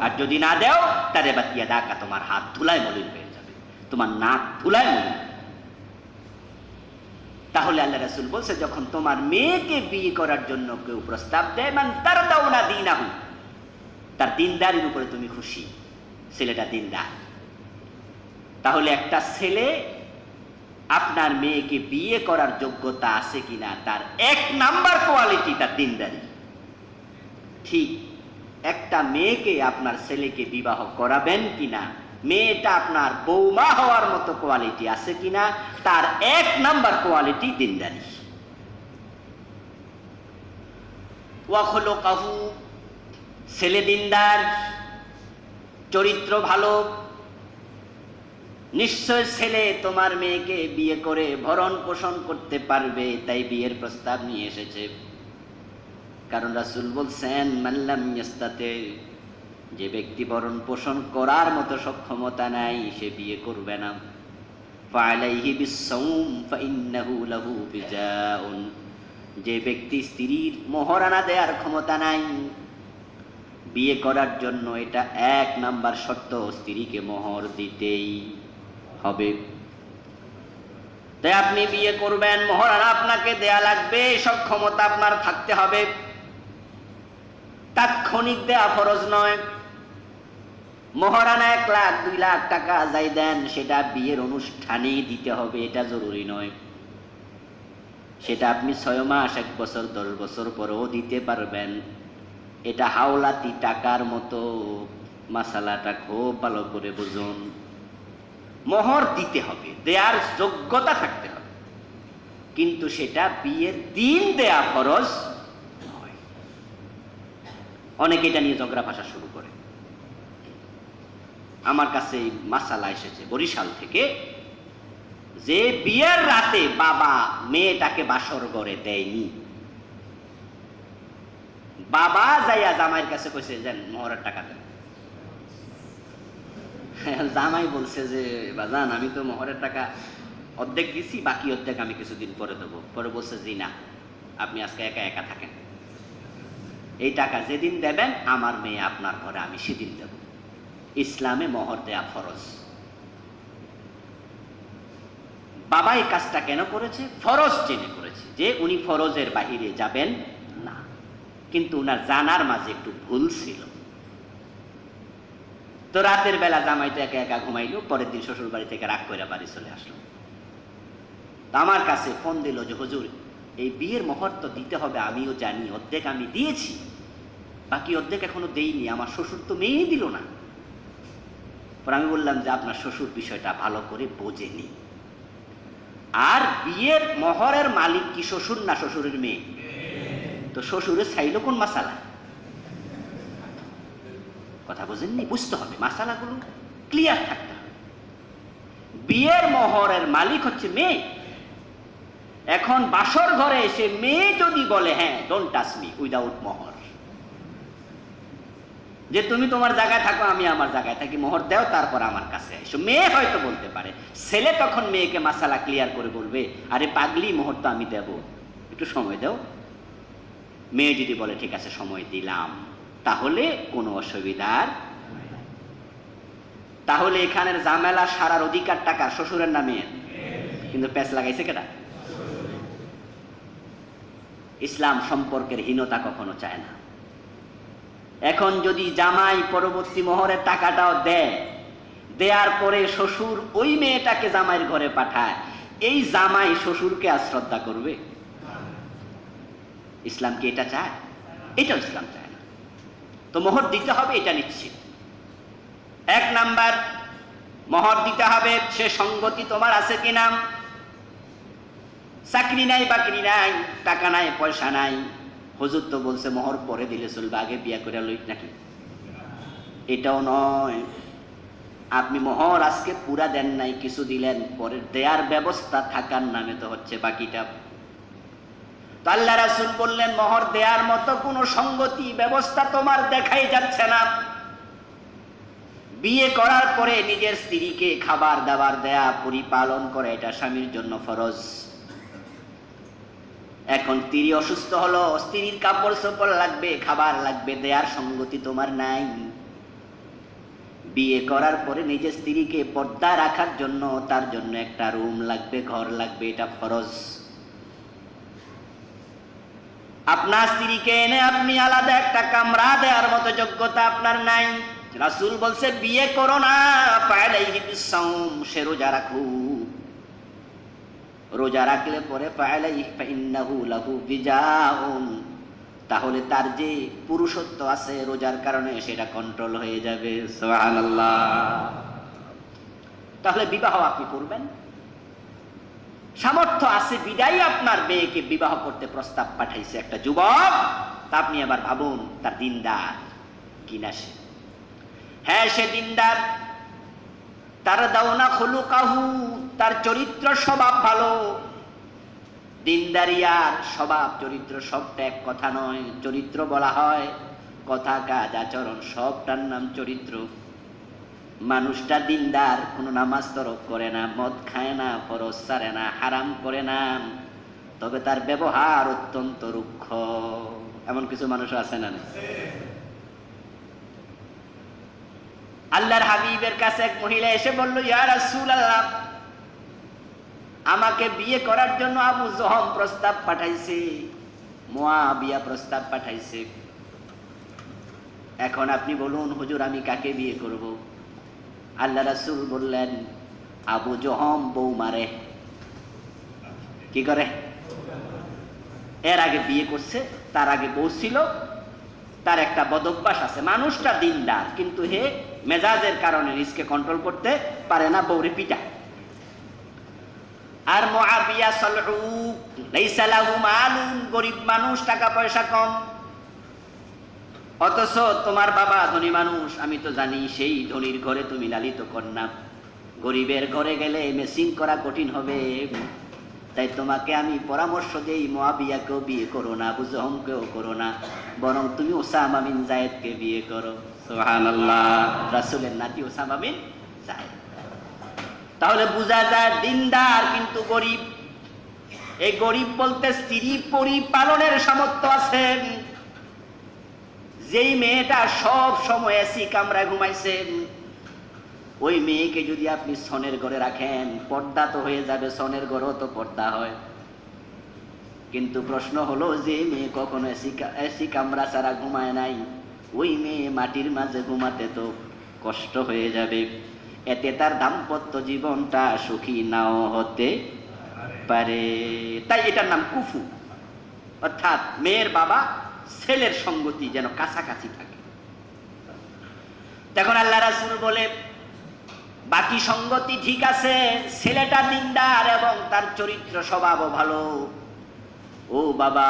আর যদি না দেও তারে বাতিয়া ডাকা, তোমার হাত ধুলায় মলিন হয়ে যাবে, তোমার নাক ধুলায় মলিন। তাহলে আল্লাহ রাসূল বলছে, যখন তোমার মেয়েকে বিয়ে করার জন্য কেউ প্রস্তাব দেয়, মান তারদাউনা দীনাহু, তার দিনদারির উপরে তুমি খুশি, ছেলেটা দিনদার, তাহলে একটা ছেলে আপনার মেয়েকে বিয়ে করার যোগ্যতা আছে কিনা, তার এক নাম্বার কোয়ালিটি তার দিনদারি। ঠিক একটা মেয়েকে আপনার ছেলেকে বিবাহ করাবেন কিনা, মেয়েটা আপনার বৌমা হওয়ার মতো কোয়ালিটি আছে কিনা, তার এক নাম্বার কোয়ালিটি দিনদারি। ওয়া খুলুকাহু, ছেলে দিনদার, চরিত্র ভালো, নিশ্চয় ছেলে তোমার মেয়েকে বিয়ে করে ভরণ পোষণ করতে পারবে, তাই বিয়ের প্রস্তাব নিয়ে এসেছে। কারণ রাসূল বলছেন, মাল্লাম ইয়াস্তাতি, যে ব্যক্তি ভরণ পোষণ করার মতো সক্ষমতা নাই সে বিয়ে করবে না। ফাআলাইহি বিসসাওম ফাইন্নাহু লাহু বিজাউন, যে ব্যক্তি স্ত্রীর মোহরানা দেওয়ার ক্ষমতা নাই, বিয়ে করার জন্য এটা এক নাম্বার শর্ত, স্ত্রীকে মোহর দিতেই হবে। তাই আপনি বিয়ে করবেন, মোহরানা আপনাকে দেয়া লাগবে, সক্ষমতা আপনার থাকতে হবে, তাৎক্ষণিক দেয়া ফরজ নয়। মোহরানা 1 লাখ 2 লাখ টাকা যাই দেন, সেটা বিয়ের অনুষ্ঠানেই দিতে হবে, এটা জরুরি নয়। সেটা আপনি 6 মাস 1 বছর 10 বছর পরেও দিতে পারবেন। এটা হাওলাতি টাকার মতো, মাসালাটা খুব ভালো করে বুঝুন। মোহর দিতে হবে, দেয়ার যোগ্যতা থাকতে হবে, কিন্তু সেটা বিয়ের দিন দেয়া ফরজ নয়। অনেকে এটা নিয়ে ঝগড়া ভাষা শুরু করে। আমার কাছে মাসালা এসেছে বরিশাল থেকে, যে বিয়ের রাতে বাবা মেয়েটাকে বাসর ঘরে দেয়নি, বাবা যাইয়া জামাইয়ের কাছে কইছে, দেন মোহরের টাকা দেন। জামাই বলছে যে, বাজান আমি তো মোহরের টাকা অর্ধেক দিছি, বাকি অর্ধেক আমি কিছুদিন পরে দেবো। পরে বলছে, জি না, আপনি আজকে একা একা থাকেন, এই টাকা যেদিন দেবেন আমার মেয়ে আপনার ঘরে আমি সেদিন দেব। ইসলামে মোহর দেয়া ফরজ। বাবা এই কাজটা কেন করেছে? ফরজ জেনে করেছে, যে উনি ফরজের বাহিরে যাবেন না, কিন্তু উনার জানার মাঝে একটু ভুল ছিল। তো রাতের বেলা জামাই তো একা একা ঘুমাইলো, পরের দিন শ্বশুর বাড়ি থেকে রাগ করে বাড়ি চলে আসলো। আমার কাছে ফোন দিল যে, হুজুর এই বিয়ের মোহর তো দিতে হবে, আমিও জানি, অর্ধেক আমি দিয়েছি, বাকি অর্ধেক এখনো দেইনি, আমার শ্বশুর তো মেয়ে দিল না। পর আমি বললাম যে, আপনার শ্বশুর বিষয়টা ভালো করে বোঝেনি। আর বিয়ের মোহরের মালিক কি শ্বশুর না শ্বশুরের মেয়ে? তো শ্বশুরের চাইল কোন মাসালা? কথা বোঝেননি? বুঝতে হবে, মাসালাগুলো ক্লিয়ার থাকতে হবে। বিয়ের মোহরের মালিক হচ্ছে মেয়ে। এখন বাসর ঘরে এসে মেয়ে যদি বলে, হ্যাঁ ডোন্ট টাচ মি উইদাউট মোহর, যে তুমি তোমার জায়গায় থাকো, আমি আমার জায়গায় থাকি, মোহর দাও, তারপর আমার কাছে এসো। মেয়ে হয়তো বলতে পারে, ছেলে তখন মেয়েকে মাসালা ক্লিয়ার করে বলবে, আরে পাগলি, মোহর তো আমি দেব, একটু সময় দাও। মেয়ে যদি বলে ঠিক আছে সময় দিলাম, তাহলে কোনো অসুবিধার। তাহলে এখানের ঝামেলা সারার অধিকার টাকা শ্বশুরের নামে, কিন্তু প্যাচ লাগাইছে কেটা? ইসলাম সম্পর্কের হীনতা কখনো চায় না। এখন যদি জামাই পরবর্তী মোহরের টাকাটাও দেয়, দেওয়ার পরে শ্বশুর ওই মেয়েটাকে জামাইয়ের ঘরে পাঠায়, এই জামাই শ্বশুরকে আর শ্রদ্ধা করবে? ইসলাম কি এটা চায়? এটাও ইসলাম চায় না। তো মোহর দিতে হবে, এটা নিশ্চিত। এক নাম্বার, মোহর দিতে হবে সে সঙ্গতি তোমার আছে কিনা। চাকরি নাই, বাকরি নাই, টাকা নাই, পয়সা নাই, হুজুর তো বলছে মোহর পরে দিলে চলবে, আগে বিয়া করে লই নাকি? এটাও নয়। আপনি মোহর আজকে পুরা দেন নাই, কিছু দিলেন, পরে দেয়ার ব্যবস্থা থাকার নামে তো হচ্ছে বাকিটা। তো আল্লাহ রাসূল বললেন, মোহর দেয়ার মতো কোনো সঙ্গতি ব্যবস্থা তোমার দেখাই যাচ্ছে না। বিয়ে করার পরে নিজের স্ত্রীকে খাবার দাবার দেয়া, পরিপালন করে, এটা স্বামীর জন্য ফরজ। এখন স্ত্রী অসুস্থ হলো, স্ত্রীর কাপড় চোপড় লাগবে, খাবার লাগবে, দেয়ার সঙ্গতি তোমার নাই। বিয়ে করার পরে নিজের স্ত্রীকে পর্দা রাখার জন্য তার জন্য একটা রুম লাগবে, ঘর লাগবে, এটা ফরজ। আপনার স্ত্রীকে এনে আপনি আলাদা একটা কামরা দেওয়ার মতো যোগ্যতা আপনার নাই। রাসূল বলছে বিয়ে করো না, ফালাইহি বিসাউম, সে রোজা রাখুক। রোজা রাখলে পরে ফালাইহি ফাইন্নাহু লাহু বিজাউন, তাহলে তার যে পুরুষত্ব আছে রোজার কারণে সেটা কন্ট্রোল হয়ে যাবে। সুবহানাল্লাহ। তাহলে বিবাহ আপনি করবেন, সামর্থ্য আছে বিদায় আপনার মেয়েকে বিবাহ করতে প্রস্তাব পাঠাইছে একটা যুবক, তা আপনি আবার ভাবুন তার দিনদার কিনা সে। হ্যাঁ সে দিনদার, তার দাওনা খুলুকাহু, তার চরিত্র স্বভাব ভালো। দিনদারি আর স্বভাব চরিত্র সবটা এক কথা নয়। চরিত্র বলা হয় কথা, কাজ, আচরণ, সবটার নাম চরিত্র। মানুষটা দিনদার, কোনো নামাজ তরক করে না, মদ খায় না, ফরজ ছাড়ে না, হারাম করে না, তবে তার ব্যবহার অত্যন্ত রুক্ষ। এমন কিছু মানুষ আছে না? আল্লাহর হাবিবের কাছে এক মহিলা এসে বলল, ইয়া রাসূলুল্লাহ, আমাকে বিয়ে করার জন্য আবু জহম প্রস্তাব পাঠাইছে, মুআবিয়া প্রস্তাব পাঠাইছে। এখন আপনি বলুন হুজুর আমি কাকে বিয়ে করব? আল্লাহ রাসূল বললেন, আবু জহম বউ মারে। কি করে? এর আগে বিয়ে করছে, তার আগে বউ ছিল, তার একটা বদঅভ্যাস আছে। মানুষটা দিনদার, কিন্তু হে মেজাজের কারণে নিজকে কন্ট্রোল করতে পারে না, বউরে পিটা। আর মুআবিয়া সালউক, লাইসা লাহু মালুন, গরীব মানুষ, টাকা পয়সা কম। অথচ তোমার বাবা ধনী মানুষ, আমি তো জানি সেই ধনীর ঘরে তুমি লালিত কন্যা। গরিবের ঘরে গেলে মেসিং করা কঠিন হবে। তাই তোমাকে আমি পরামর্শ দেই, মুআবিয়াকেও বিয়ে করো না, আবু জহমকেও করো না, বরং তুমি উসামা বিন যায়েদকে বিয়ে করো। সুবহানাল্লাহ। রাসূলের নাতি উসামা বিন যায়েদ। তাহলে বোঝা যায় দিনদার কিন্তু গরিব। এই গরিব বলতে স্ত্রী পরিপালনের সামর্থ্য আছে। যেই মেয়েটা সব সময় এসি কামরায় ঘুমাইছে, ওই মেয়েকে যদি আপনি সনের ঘরে রাখেন, পর্দা তো হয়ে যাবে, সনের ঘরেও তো পর্দা হয়। কিন্তু প্রশ্ন হলো, যে মেয়ে কখনো এসি কামরা ছাড়া ঘুমায় নাই, ওই মেয়ে মাটির মাঝে ঘুমাতে তো কষ্ট হয়ে যাবে। এতে তার দাম্পত্য জীবনটা সুখী নাও হতে পারে। তাই এটার নাম কুফু, অর্থাৎ মেয়ের বাবা ছেলের সঙ্গতি যেন কাছাকাছি থাকে। তখন আল্লাহ রাসূল বলে, বাকি সঙ্গতি ঠিক আছে, ছেলেটা দিনদার এবং তার চরিত্র স্বভাবও ভালো। ও বাবা,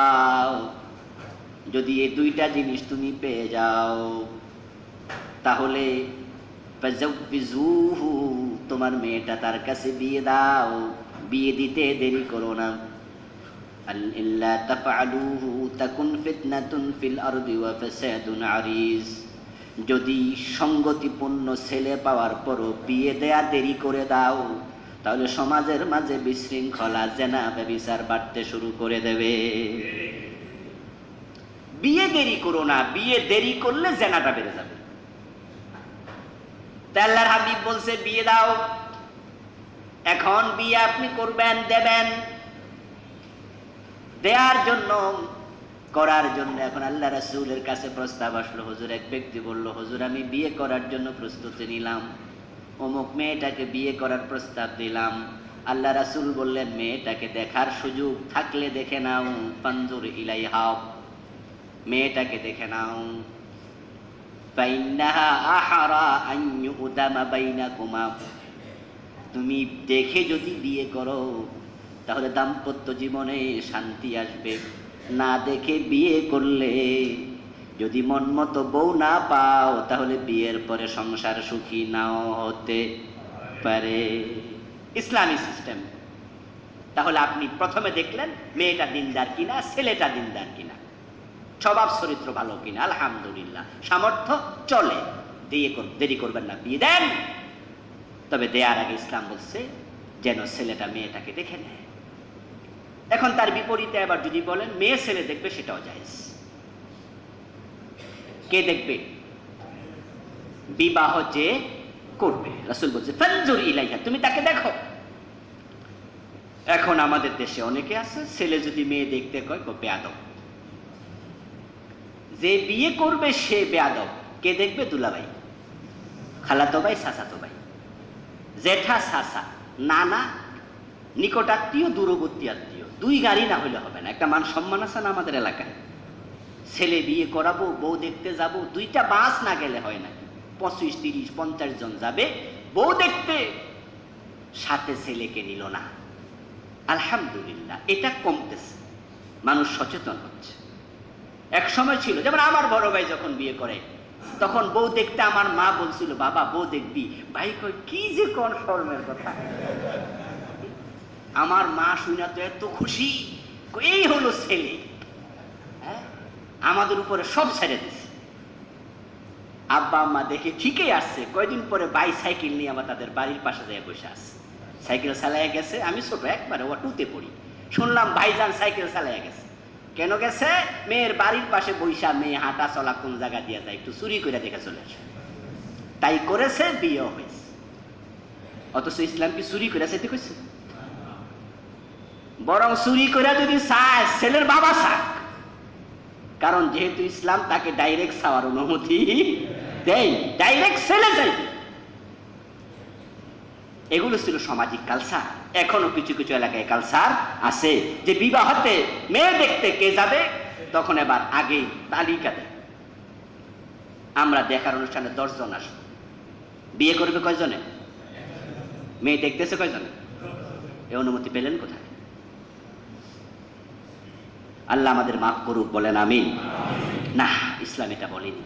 যদি এই দুইটা জিনিস তুমি পেয়ে যাও, তাহলে ফাযাওবিজুহু, তোমার মেয়েটা তার কাছে বিয়ে দাও, বিয়ে দিতে দেরি করো না। ইল্লা তাফআলুহু তাকুন ফিতনাতুন ফিল আরদি ওয়া ফাসাদুন আরিজ, যদি সঙ্গতিপূর্ণ ছেলে পাওয়ার পরও বিয়ে দেয়া দেরি করে দাও, তাহলে সমাজের মাঝে বিশৃঙ্খলা, জেনা, ব্যভিচার বাড়তে শুরু করে দেবে। বিয়ে দেরি করো না, বিয়ে দেরি করলে জেনাটা বেড়ে যাবে। আল্লাহর হাবিব বলছে বিয়ে দাও। এখন বিয়ে আপনি করবেন, দেবেন, দেওয়ার জন্য, করার জন্য এখন আল্লাহ রাসূলের কাছে প্রস্তাব আসলো। হুজুর, এক ব্যক্তি বলল, হুজুর আমি বিয়ে করার জন্য প্রস্তুতি নিলাম, অমুক মেয়েটাকে বিয়ে করার প্রস্তাব দিলাম। আল্লাহ রাসূল বললেন, মেয়েটাকে দেখার সুযোগ থাকলে দেখে নাও, ফানজুর ইলাইহা, মেয়েটাকে দেখে নাও। ফাইন্নাহা আহারা আন ইউদামা বাইনাকুমা, তুমি দেখে যদি বিয়ে করো তাহলে দাম্পত্য জীবনে শান্তি আসবে। না দেখে বিয়ে করলে যদি মন মতো বউ না পাও, তাহলে বিয়ের পরে সংসার সুখী নাও হতে পারে। ইসলামী সিস্টেম। তাহলে আপনি প্রথমে দেখলেন মেয়েটা দিনদার কিনা, ছেলেটা দিনদার কিনা, স্বভাব চরিত্র ভালো কিনা, আলহামদুলিল্লাহ, সামর্থ্য চলে, দেরি করবেন না, বিয়ে দেন। তবে দেয়ার আগে ইসলাম বলছে যেন ছেলেটা মেয়েটাকে দেখে নেয়। এখন তার বিপরীতে আবার যদি বলেন মেয়ে ছেলে দেখবে, সেটাও জায়েজ। কে দেখবে? বিবাহ যে করবে, রাসূল বলছে ফানজুর ইলাইহা, তুমি তাকে দেখো। এখন আমাদের দেশে অনেকে আছে, ছেলে যদি মেয়ে দেখতে কয় বেয়াদব, যে বিয়ে করবে সে বেয়াদব। কে দেখবে? দুলাভাই, খালাতো ভাই, চাচাতো ভাই, জেঠা, চাচা, নানা, নিকটাত্মীয়, দূরবর্তী আত্মীয়, দুই গাড়ি না হলে হবে না। একটা মান সম্মান আছে না আমাদের এলাকায়? ছেলে বিয়ে করাবো, বউ দেখতে যাব, দুইটা বাস না গেলে হয় না। 25, 30, 50 জন যাবে বউ দেখতে, সাথে ছেলেকে নিল না। আলহামদুলিল্লাহ, এটা কমতেছে, মানুষ সচেতন হচ্ছে। এক সময় ছিল, যেমন আমার বড় ভাই যখন বিয়ে করে, তখন বউ দেখতে আমার মা বলছিল, বাবা বউ দেখবি? ভাই কই কি যে কোন শরমের কথা। আমার মা শুনে তো এত খুশি, এই হলো ছেলে, আমাদের উপরে সব ছেড়ে দিছে। আব্বা আম্মা দেখে ঠিকই আসছে, কয়দিন পরে ভাই সাইকেল নিয়ে আবার তাদের বাড়ির পাশে যায় বসে আসছে। সাইকেল চালাইয়া গেছে, আমি ছোট একবারে ও টুতে পড়ি, শুনলাম ভাইজান সাইকেল চালাইয়া গেছে। কেন গেছে? মেয়ের বাড়ির পাশে বৈশা, মেয়ে হাঁটা চলা কোন জায়গা দিয়ে যায় একটু চুরি করে দেখে চলে আসে, তাই করেছে, বিয়ে হয়েছে। অথচ ইসলাম কি চুরি করে চাইতে কইছে? বরং চুরি করে যদি চায়, ছেলের বাবা চাক, কারণ যেহেতু ইসলাম তাকে ডাইরেক্ট চাওয়ার অনুমতি দেয়, ডাইরেক্ট ছেলে চাইবে। এগুলো ছিল সামাজিক কালচার। এখনো কিছু কিছু এলাকায় কালচার আছে যে বিবাহতে মেয়ে দেখতে কে যাবে, তখন এবার আগে তালিকা দেয়। আমরা দেখার অনুষ্ঠানে 10 জন আসবো, বিয়ে করবে কয়জনে? মেয়ে দেখতেছে কয়জনে? এ অনুমতি পেলেন কোথায়? আল্লাহ আমাদের মাফ করুক, বলেন আমিন। না, ইসলাম এটা বলেনি।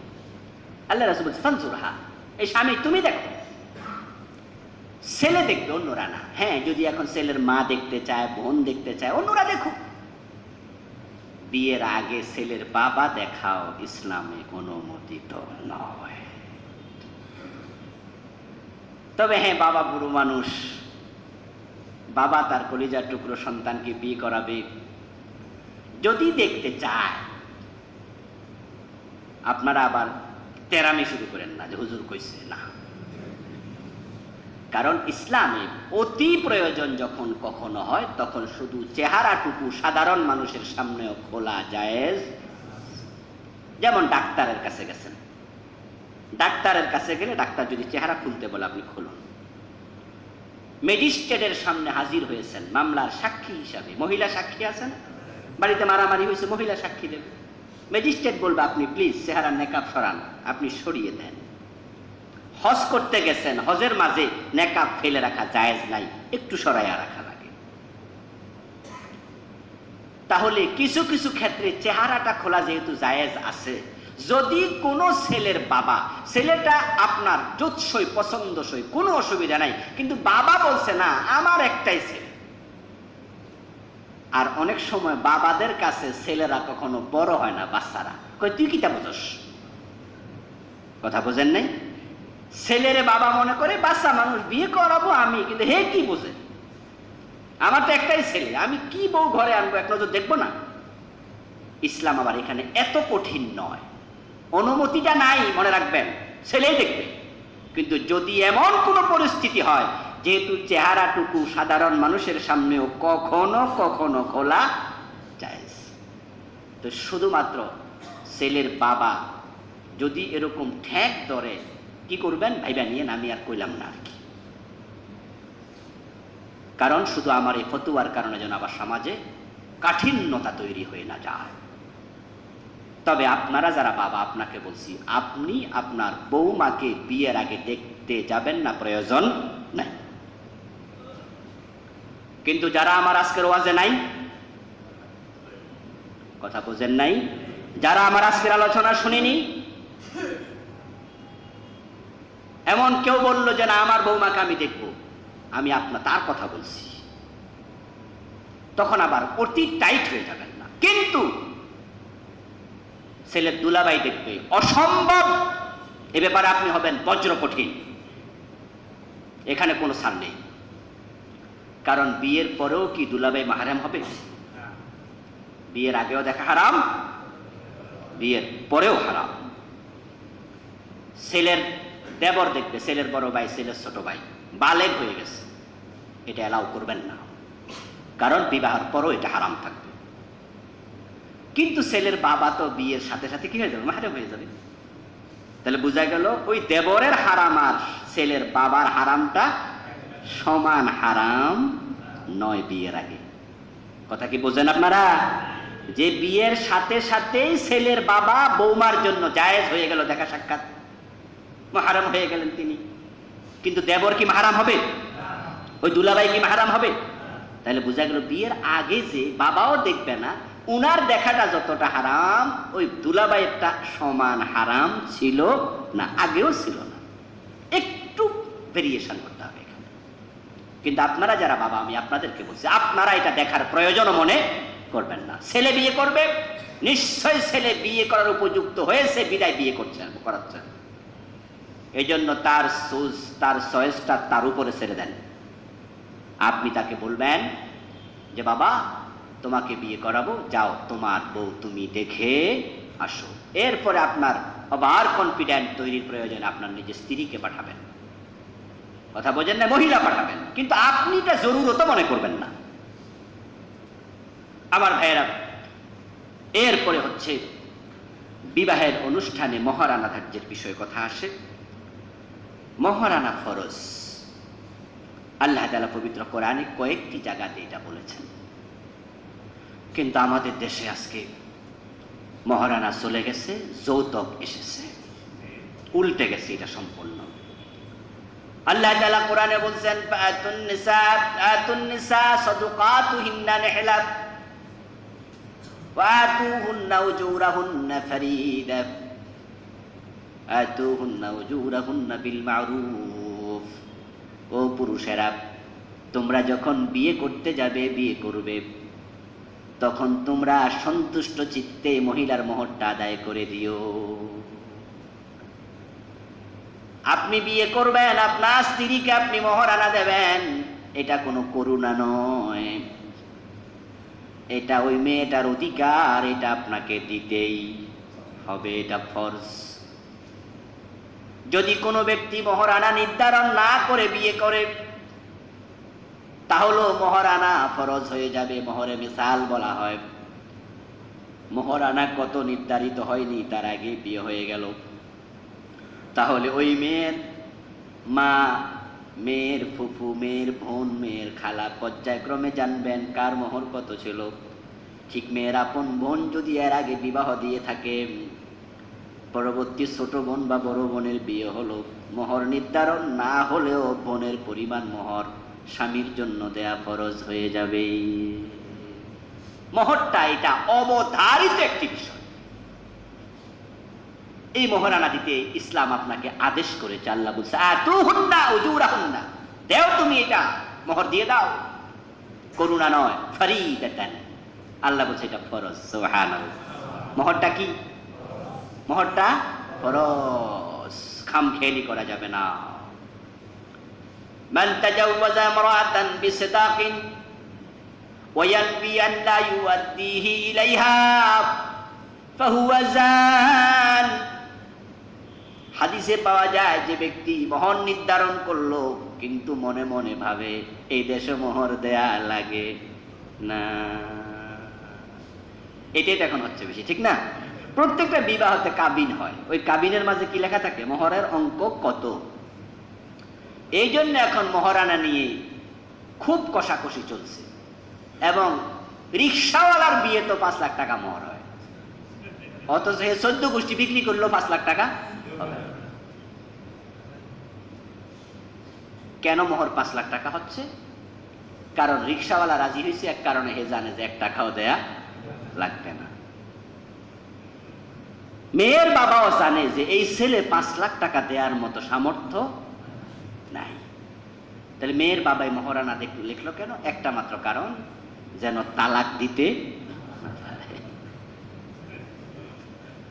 আল্লাহ রাসূল বলছেন ফানজুরহা, এই স্বামী তুমি দেখো, ছেলে দেখবে, অন্যরা না। হ্যাঁ, যদি এখন ছেলের মা দেখতে চায়, বোন দেখতে চায়, অন্যরা দেখুক। বিয়ের আগে ছেলের বাবা দেখাও ইসলামে অনুমোদিত নয়। তবে হ্যাঁ, বাবা বুড়ো মানুষ, বাবা তার কলিজার টুকরো সন্তানকে বিয়ে করাবে, যদি দেখতে চায়। আপনারা আবার তেরামি শুরু করেন না যে হুজুর কইছে না, কারণ ইসলামে অতি প্রয়োজন যখন কখনো হয়, তখন শুধু চেহারাটুকু সাধারণ মানুষের সামনেও খোলা জায়েজ। যেমন ডাক্তারের কাছে গেছেন, ডাক্তারের কাছে গেলে ডাক্তার যদি চেহারা খুলতে বলে আপনি খুলুন। ম্যাজিস্ট্রেটের সামনে হাজির হয়েছেন মামলার সাক্ষী হিসাবে, মহিলা সাক্ষী আছেন, বাড়িতে মারামারি হয়েছে, মহিলা সাক্ষী দেবে, ম্যাজিস্ট্রেট বলবে আপনি প্লিজ চেহারা নেকাব সরান, আপনি সরিয়ে দেন। হজ করতে গেছেন, হজের মাঝে নেকাব ফেলে রাখা জায়েজ নাই, একটু সরাইয়া রাখা লাগে। তাহলে কিছু কিছু ক্ষেত্রে চেহারাটা খোলা যেহেতু জায়েজ আছে, যদি কোনো ছেলের বাবা, ছেলেটা আপনার জোৎসই পছন্দসই, কোনো অসুবিধা নাই, কিন্তু বাবা বলছে না আমার একটাই ছেলে। আর অনেক সময় বাবাদের কাছে ছেলেরা কখনো বড় হয় না, বাচ্চারা কই তুই কিটা বুঝস, কথা বোঝেন নাই? ছেলের বাবা মনে করে বাচ্চা মানুষ, বিয়ে করাবো আমি, কিন্তু হে কি বোঝে, আমার তো একটাই ছেলে, আমি কি বউ ঘরে আনবো, এক নজর দেখবো না? ইসলাম আবার এখানে এত কঠিন নয়, অনুমতিটা নাই মনে রাখবেন, ছেলেই দেখবে। কিন্তু যদি এমন কোনো পরিস্থিতি হয়, যেহেতু চেহারাটুকু সাধারণ মানুষের সামনেও কখনো কখনো খোলা যায়, তো শুধুমাত্র ছেলের বাবা যদি এরকম ঠেক ধরে, কি করবেন ভাইবা নিয়ে, আমি আর কইলাম না আর কি। কারণ শুধু আমার এই ফতুয়ার কারণে যেন আবার সমাজে কাঠিন্যতা তৈরি হয়ে না যায়। তবে আপনারা যারা বাবা, আপনাকে বলছি, আপনি আপনার বৌমাকে বিয়ের আগে দেখতে যাবেন না, প্রয়োজন নাই। কিন্তু যারা আমার আজকের ওয়াজে নাই, কথা বোঝেন নাই, যারা আমার আজকের আলোচনা শুনেনি, এমন কেউ বলল যে না আমার বৌমাকে আমি দেখব, আমি তার কথা বলছি, তখন আবার অতি টাইট হয়ে যাবেন না। কিন্তু ছেলের দুলাভাই দেখবে, অসম্ভব, এ ব্যাপারে আপনি হবেন বজ্র কঠিন, এখানে কোনো ছাড় নেই। কারণ বিয়ের পরেও কি দুলাভাই মাহরাম হবে? বিয়ের আগেও দেখা হারাম, বিয়ের পরেও হারাম। ছেলের দেবর দেখবে, ছেলের বড় ভাই, ছেলের ছোট ভাই বালেগ হয়ে গেছে, এটা এলাও করবেন না, কারণ বিবাহের পরও এটা হারাম থাকবে। কিন্তু ছেলের বাবা তো বিয়ের সাথে সাথে কি হয়ে যাবে, মাহরাম হয়ে যাবে। তাহলে বোঝা গেল ওই দেবরের হারাম আর ছেলের বাবার হারামটা সমান হারাম নয় বিয়ের আগে। কথা কি বোঝেন আপনারা? যে বিয়ের সাথে সাথেই ছেলের বাবা বৌমার জন্য জায়েজ হয়ে গেল দেখা সাক্ষাৎ, মাহরাম হয়ে গেলেন তিনি। কিন্তু দেবর কি মাহরাম হবে? ওই দুলাভাই কি মাহরাম হবে? তাহলে বোঝা গেল বিয়ের আগে যে বাবাও দেখবে না, উনার দেখাটা যতটা হারাম, ওই দুলাভাইয়েরটা সমান হারাম ছিল না, আগেও ছিল না, একটু ভেরিয়েশন করতে হবে এখানে। কিন্তু আপনারা যারা বাবা, আমি আপনাদেরকে বলছি, আপনারা এটা দেখার প্রয়োজন মনে করবেন না। ছেলে বিয়ে করবে, নিশ্চয় ছেলে বিয়ে করার উপযুক্ত হয়েছে বিদায় বিয়ে করাচ্ছেন, এই জন্য তার চয়েসটা তার উপরে ছেড়ে দেন। আপনি তাকে বলবেন যে বাবা তোমাকে বিয়ে করাবো, যাও তোমার বউ তুমি দেখে আসো। এরপরে আপনার আবার কনফিডেন্ট তৈরির প্রয়োজন, আপনার নিজের স্ত্রীকে পাঠাবেন, কথা বোঝেন না, মহিলা পাঠাবেন, কিন্তু আপনি এটা জরুরত মনে করবেন না আমার ভাইয়েরা। এরপরে হচ্ছে বিবাহের অনুষ্ঠানে মহারানা ধার্যের বিষয়ে কথা আসে। মহারানা ফরজ, আল্লাহ তাআলা পবিত্র কোরআনে কয়েকটি জায়গাতে এটা বলেছেন। কিন্তু আমাদের দেশে আজকে মহারানা চলে গেছে, যৌতুক এসেছে, উল্টে গেছে এটা সম্পূর্ণ। আল্লাহ তাআলা কোরআনে বলছেন আতুন নিসা সাদুকাতুহিন্না নিহলা ওয়া আতুহুন্না উজুরাহুন্না ফারিদা আতুহুন্না উজুরাহুন্না বিল মারুফ। ও পুরুষেরা, তোমরা যখন বিয়ে করতে যাবে, বিয়ে করবে, তখন তোমরা সন্তুষ্ট চিত্তে মহিলার মোহরটা আদায় করে দিও। আপনি বিয়ে করবেন, আপনার স্ত্রীকে আপনি মহারানা দেবেন, এটা কোনো করুণা নয়, এটা ওই মেয়েটার অধিকার, এটা আপনাকে দিতেই হবে, এটা ফরজ। যদি কোনো ব্যক্তি মহারানা নির্ধারণ না করে বিয়ে করে, তাহলে মহারানা ফরজ হয়ে যাবে। মহরে মিসাল বলা হয়, মহারানা কত নির্ধারিত হয়নি, তার আগে বিয়ে হয়ে গেল, তাহলে ওই মেয়ের মা, মেয়ের ফুফু, মেয়ের বোন, মেয়ের খালা পর্যায়ক্রমে জানবেন কার মোহর কত ছিল। ঠিক মেয়ের আপন বোন যদি এর আগে বিবাহ দিয়ে থাকে, পরবর্তী ছোট বোন বা বড় বোনের বিয়ে হলো, মোহর নির্ধারণ না হলেও বোনের পরিমাণ মোহর স্বামীর জন্য দেয়া ফরজ হয়ে যাবে। মোহরটা এটা অবধারিত একটি বিষয়। এই মোহরানা দিতে ইসলাম আপনাকে আদেশ করেছে। আল্লাহ বলছে আতুহুন্না উজুরাহুন্না, দেও তুমি এটা, মোহর দিয়ে দাও, করুণা নয়, ফরিদাতান। আল্লাহ বলছে এটা ফরজ। সুবহানাল্লাহ। মোহরটা কি? মোহরটা ফরজ। ফরজ, খামখেয়ালি করা যাবে না। মান তাজাওয়াজা ইমরাআতান বিসিদাকিন ওয়া ইয়ানবি আন লা ইউআদ্দিহি ইলাইহা ফাহুয়া জান। হাদিসে পাওয়া যায় যে ব্যক্তি মোহর নির্ধারণ করলো কিন্তু মনে মনে ভাবে এই দেশে মোহর দেয়া লাগে না, এটাই তো এখন হচ্ছে বেশি, ঠিক না? প্রত্যেকটা বিবাহতে কাবিন হয়, ওই কাবিনের মাঝে কি লেখা থাকে? মোহরের অঙ্ক কত। এই জন্য এখন মোহরানা নিয়ে খুব কষাকষি চলছে, এবং রিক্সাওয়ালার বিয়ে তো 5 লাখ টাকা মোহর হয়, অথচ 14 গোষ্ঠী বিক্রি করলো 5 লাখ টাকা হবে। কেন মোহর 5 লাখ টাকা হচ্ছে? কারণ রিক্সাওয়ালা রাজি হয়েছে, এক কারণে, হে জানে যে 1 টাকাও দেয়া লাগবে না। মেয়ের বাবাও জানে যে এই ছেলে 5 লাখ টাকা দেওয়ার মতো সামর্থ্য নাই। তাহলে মেয়ের বাবাই মোহরানা লিখলো কেন? একটা মাত্র কারণ, যেন তালাক দিতে না পারে।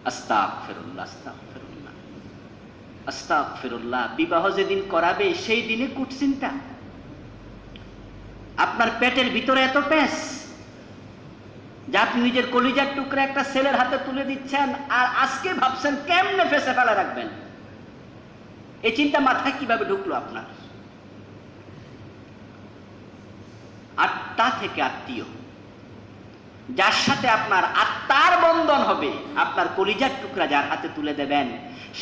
আস্তাগফিরুল্লাহ, আস্তাগফিরুল্লাহ, আস্তাগফিরুল্লাহ। বিবাহ যেদিন করাবে সেই দিনে কুটচিন্তা, আপনার পেটের ভিতরে এত পেঁচ যে আপনি নিজের কলিজার টুকরা একটা ছেলের হাতে তুলে দিচ্ছেন, আর আজকে ভাবছেন কেমনে ফেসে ফেলে রাখবেন। এই চিন্তা মাথায় কিভাবে ঢুকলো আপনার? আত্মা থেকে আত্মীয়, যার সাথে আপনার আত্মার বন্ধন হবে, আপনার কলিজার টুকরা যার হাতে তুলে দেবেন,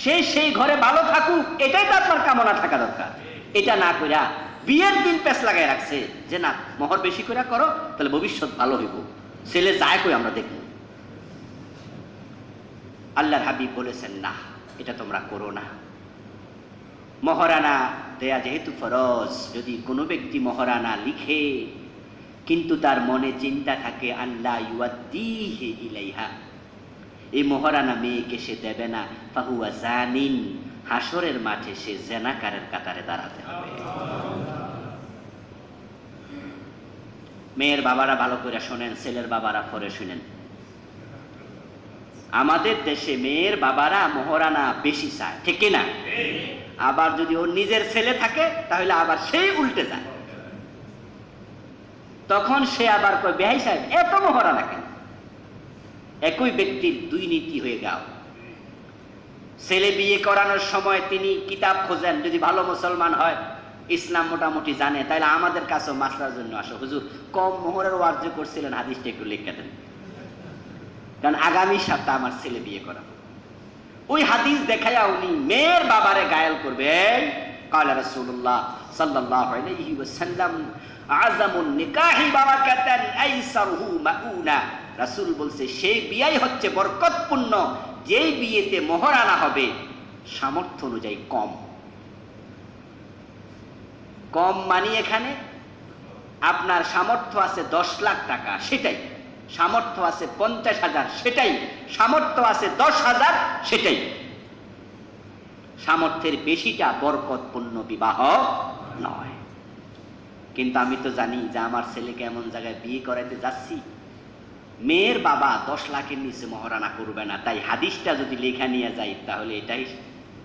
সেই ঘরে ভালো থাকুক, এটাই তো আপনার কামনা থাকা দরকার। এটা না কইরা বিয়ের দিন পেছ লাগাই রাখছে যে না মোহর বেশি করে করো, তাহলে ভবিষ্যৎ ভালো হইব, ছেলে যায় কই আমরা দেখব। আল্লাহর হাবিব বলেছেন না, এটা তোমরা করো না। মহারানা দেয়া যেহেতু ফরজ, যদি কোনো ব্যক্তি মহারানা লিখে কিন্তু তার মনে চিন্তা থাকে আল্লাহ ইউআদ্দিহি ইলাইহা, এই মহারানা মেয়েকে সে দেবে না, ফাহুয়া জানিন, হাসরের মাঠে সে জেনাকারের কাতারে দাঁড়াতে হবে। মেয়ের বাবারা ভালো করে শোনেন, ছেলের বাবারা পরে শুনেন। আমাদের দেশে মেয়ের বাবারা মহারানা বেশি চায়, ঠিক না? আবার যদি ওর নিজের ছেলে থাকে তাহলে আবার সেই উল্টে যায়, তখন সে আবার কয় বেহাই সাহেব এত মহারানা কেন? একই ব্যক্তির দুই নীতি হয়ে গেল। ছেলে বিয়ে করানোর সময় তিনি কিতাব খোঁজেন, যদি ভালো মুসলমান হয়, ইসলাম মোটামুটি জানে, তাহলে আমাদের কাছেও মাসলার জন্য আসো, হুজুর কম মোহরের ওয়াজ করছিলেন, হাদিসটা একটু লিখে দেন, কারণ আগামী সপ্তাহে আমার ছেলে বিয়ে করাবো। ওই হাদিস দেখাইয়া উনি মেয়ের বাবারে গায়েল করবে। কালা রাসূলুল্লাহ সাল্লাল্লাহু আলাইহি ওয়াসাল্লাম আযামুন নিকাহি বারাকাতান আইসারহু মাউনা, রাসূল বলছে সেই বিয়েই হচ্ছে বরকতপূর্ণ যেই বিয়েতে মোহরানা হবে সামর্থ্য অনুযায়ী কম। কম মানে এখানে আপনার সামর্থ্য আছে 10 লাখ টাকা, সেটাই। সামর্থ্য আছে 50,000, সেটাই। সামর্থ্য আছে 10,000, সেটাই। সামর্থ্যের বেশিটা বরকতপূর্ণ বিবাহ নয়। কিন্তু আমি তো জানি যে আমার ছেলেকে এমন জায়গায় বিয়ে করাইতে যাচ্ছি, মেয়ের বাবা 10 লাখের নিচে মহারানা করবে না, তাই হাদিসটা যদি লেখা নিয়ে যাই তাহলে এটাই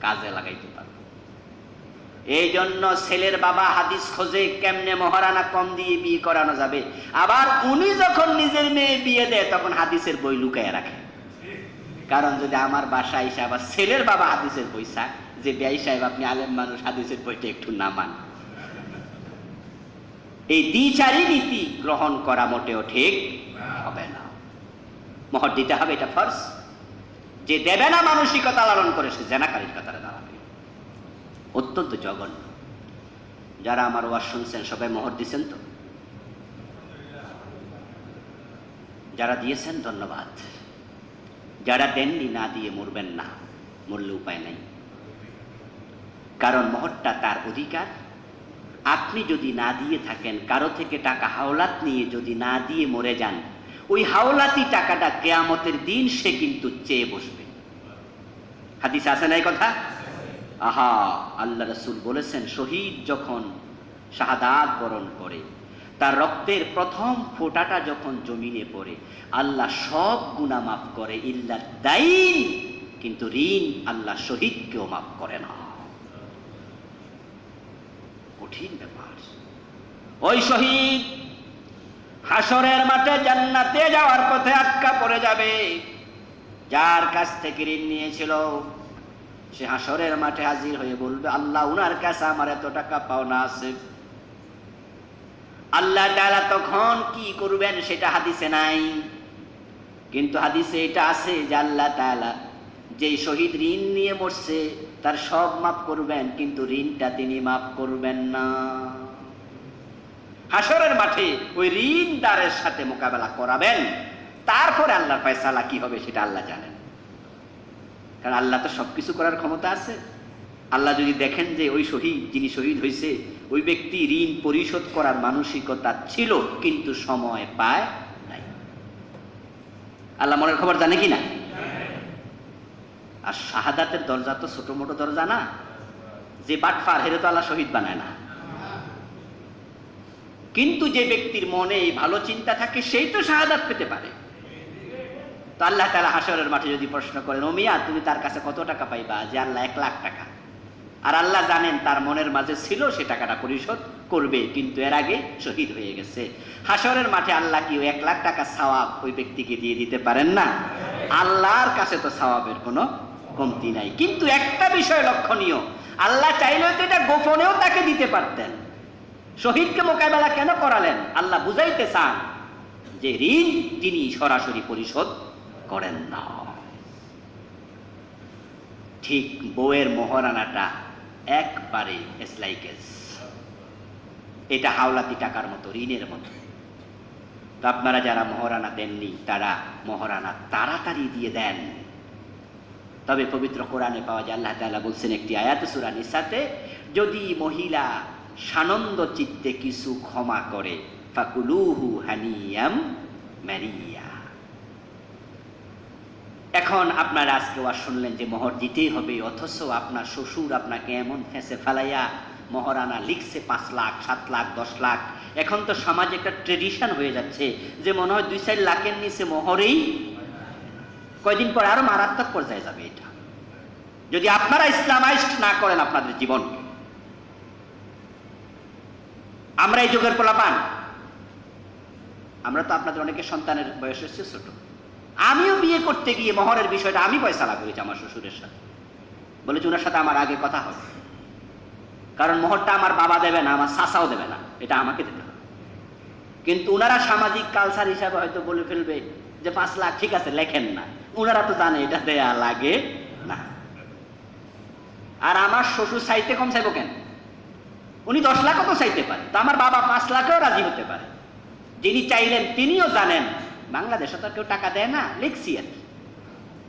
কাজে লাগাইতে পারবে। এই জন্য ছেলের বাবা হাদিস খোঁজে কেমনে মহারানা কম দিয়ে বিয়ে করানো যাবে। আবার উনি যখন নিজের মেয়ে বিয়ে দেয় তখন হাদিসের বই লুকায় রাখে, কারণ যদি আমার বাসায় এসে আবার ছেলের বাবা হাদিসের বই চায় যে বেয়াই সাহেব আপনি আলেম মানুষ, হাদিসের বইটা একটু নামান, এই দ্বিচারী নীতি গ্রহণ করা মোটেও ঠিক হবে না। মোহর দিতে হবে, এটা ফরজ। যে দেবে না মানসিকতা লালন করে সে জেনাকারীর কাতারে দাঁড়াবে। অত্যন্ত জঘন্য। যারা আমার ওয়াজ শুনছেন সবাই মোহর দিচ্ছেন তো? যারা দিয়েছেন ধন্যবাদ, যারা দেননি না দিয়ে মরবেন না, মরলে উপায় নাই, কারণ মোহরটা তার অধিকার। আপনি যদি না দিয়ে থাকেন, কারো থেকে টাকা হাওলাত নিয়ে যদি না দিয়ে মরে যান, ওই হাওলাতি টাকাটা কিয়ামতের দিন সে কিন্তু চেয়ে বসবে। হাদিস আছে না এই কথা? আহা, আল্লাহ রাসূল বলেছেন শহীদ যখন শাহাদাত বরণ করে, তার রক্তের প্রথম ফোঁটাটা যখন জমিনে পড়ে, আল্লাহ সব গুনাহ মাফ করে ইল্লা দাইন, কিন্তু ঋণ আল্লাহ শহীদকেও মাফ করে না। কঠিন ব্যাপার। ওই শহীদ হাসরের মাঠে জান্নাতে যাওয়ার পথে আটকা পড়ে যাবে। যার কাছ থেকে ঋণ নিয়েছিল সে হাসরের মাঠে হাজির হয়ে বলবে, আল্লাহ উনার কাছে আমার এত টাকা পাওনা আছে। আল্লাহ তাআলা তখন কি করবেন সেটা হাদিসে নাই, কিন্তু হাদিসে এটা আছে যে আল্লাহ তাআলা যেই শহীদ ঋণ নিয়ে মরছে তার সব মাফ করবেন, কিন্তু ঋণটা তিনি মাফ করবেন না। হাসরের মাঠে ওই ঋণদারের সাথে মোকাবেলা করাবেন, তারপরে আল্লাহর ফয়সালা কি হবে সেটা আল্লাহ জানেন। কারণ আল্লাহ তো সবকিছু করার ক্ষমতা আছে। আল্লাহ যদি দেখেন যে ওই শহীদ, যিনি শহীদ হয়েছে, ওই ব্যক্তি ঋণ পরিশোধ করার মানসিকতা ছিল কিন্তু সময় পায় নাই, আল্লাহ মনের খবর জানে কি না? আর শাহাদাতের দরজা তো ছোট মোটো দরজা না, যে বাটফার হেরে তো আল্লাহ শহীদ বানায় না। কিন্তু যে ব্যক্তির মনে ভালো চিন্তা থাকে সেই তো শাহাদাত পেতে পারে। তো আল্লাহ তাআলা হাসরের মাঠে যদি প্রশ্ন করেন, ও মিয়া তুমি তার কাছে কত টাকা পাইবা? যে আল্লাহ 1 লাখ টাকা। আর আল্লাহ জানেন তার মনের মাঝে ছিল সে টাকাটা পরিশোধ করবে, কিন্তু এর আগে শহীদ হয়ে গেছে। হাসরের মাঠে আল্লাহ কি 1 লাখ টাকা সওয়াব ওই ব্যক্তিকে দিয়ে দিতে পারেন না? আল্লাহর কাছে তো সওয়াবের কোনো কমতি নাই। কিন্তু একটা বিষয় লক্ষণীয়, আল্লাহ চাইলেও তো এটা গোপনেও তাকে দিতে পারতেন। শহীদকে মোকাবেলা কেন করালেন? আল্লাহ বুঝাইতে চান যে ঋণ তিনি সরাসরি পরিশোধ করেন না। ঠিক বউয়ের মোহরানাটা একবারে এসলাইকেস, এটা হাওলাতি টাকার মতো, ঋণের মতো। তো আপনারা যারা মোহরানা দেননি তারা মোহরানা তাড়াতাড়ি দিয়ে দেন। তবে পবিত্র কোরআনে পাওয়া যায়, আল্লাহ তাআলা বলছেন একটি আয়াত সূরা নিসাতে, যদি মহিলা সানন্দ চিত্তে কিছু ক্ষমা করে ফাকুলুহু হানিয়াম মারিয়া। এখন আপনারা আজকে ওয়াজ শুনলেন যে মোহর দিতেই হবে, অথচ আপনার শ্বশুর আপনাকে এমন ফেঁসে ফেলাইয়া মোহরানা লিখছে 5 লাখ, 7 লাখ, 10 লাখ। এখন তো সমাজে একটা ট্রেডিশন হয়ে যাচ্ছে যে মনে হয় 2-4 লাখের নিচে মোহরেই, কয়দিন পর আরো মারাত্মক পর্যায়ে যাবে এটা, যদি আপনারা ইসলামাইজড না করেন আপনাদের জীবনকে। আমরা এই যুগের পোলাপান, আমরা তো আপনাদের অনেকের সন্তানের বয়স হচ্ছে ছোট। আমিও বিয়ে করতে গিয়ে মোহরের বিষয়টা আমি ফয়সালা করেছি আমার শ্বশুরের সাথে, বলেছি ওনার সাথে আমার আগে কথা হবে, কারণ মোহরটা আমার বাবা দেবে না, আমার চাচাও দেবে না, এটা আমাকে দিতে হবে। কিন্তু ওনারা সামাজিক কালচার হিসাবে হয়তো বলে ফেলবে যে 5 লাখ ঠিক আছে লেখেন না, ওনারা তো জানে এটা দেয়া লাগে না। আর আমার শ্বশুর চাইতে কম চাইবো কেন? উনি 10 লাখও তো চাইতে পারে, তো আমার বাবা 5 লাখেও রাজি হতে পারে। যিনি চাইলেন তিনিও জানেন বাংলাদেশে তো কেউ টাকা দেয় না, লিখছি আর কি।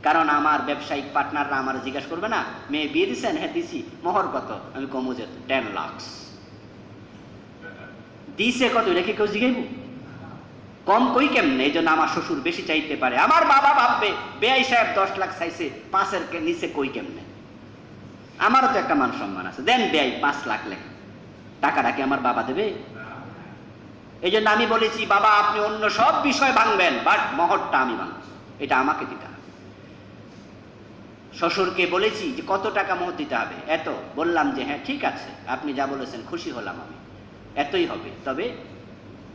কারণ আমার ব্যবসায়িক পার্টনাররা আমার জিজ্ঞাসা করবে না, মেয়ে বিয়ে দিচ্ছেন? হ্যাঁ দিছি। মোহর কত? আমি কমু যে 10 লাখ। দিছে কত রেখে কেউ জিগাইব? কম কই কেমনে? এই জন্য আমার শ্বশুর বেশি চাইতে পারে। আমার বাবা ভাববে বেআই সাহেব 10 লাখ চাইছে, 5-এর নিচে কই কেমনে? আমারও তো একটা মান সম্মান আছে, দেন বেআই 5 লাখ লেখা, টাকাটা কি আমার বাবা দেবে? এই জন্য আমি বলেছি বাবা আপনি অন্য সব বিষয় ভাঙবেন, বাট মোহরটা আমি ভাঙব, এটা আমাকে দিতে হবে। শ্বশুরকে বলেছি যে কত টাকা মোহর দিতে হবে, এত। বললাম যে হ্যাঁ ঠিক আছে, আপনি যা বলেছেন খুশি হলাম আমি, এতই হবে। তবে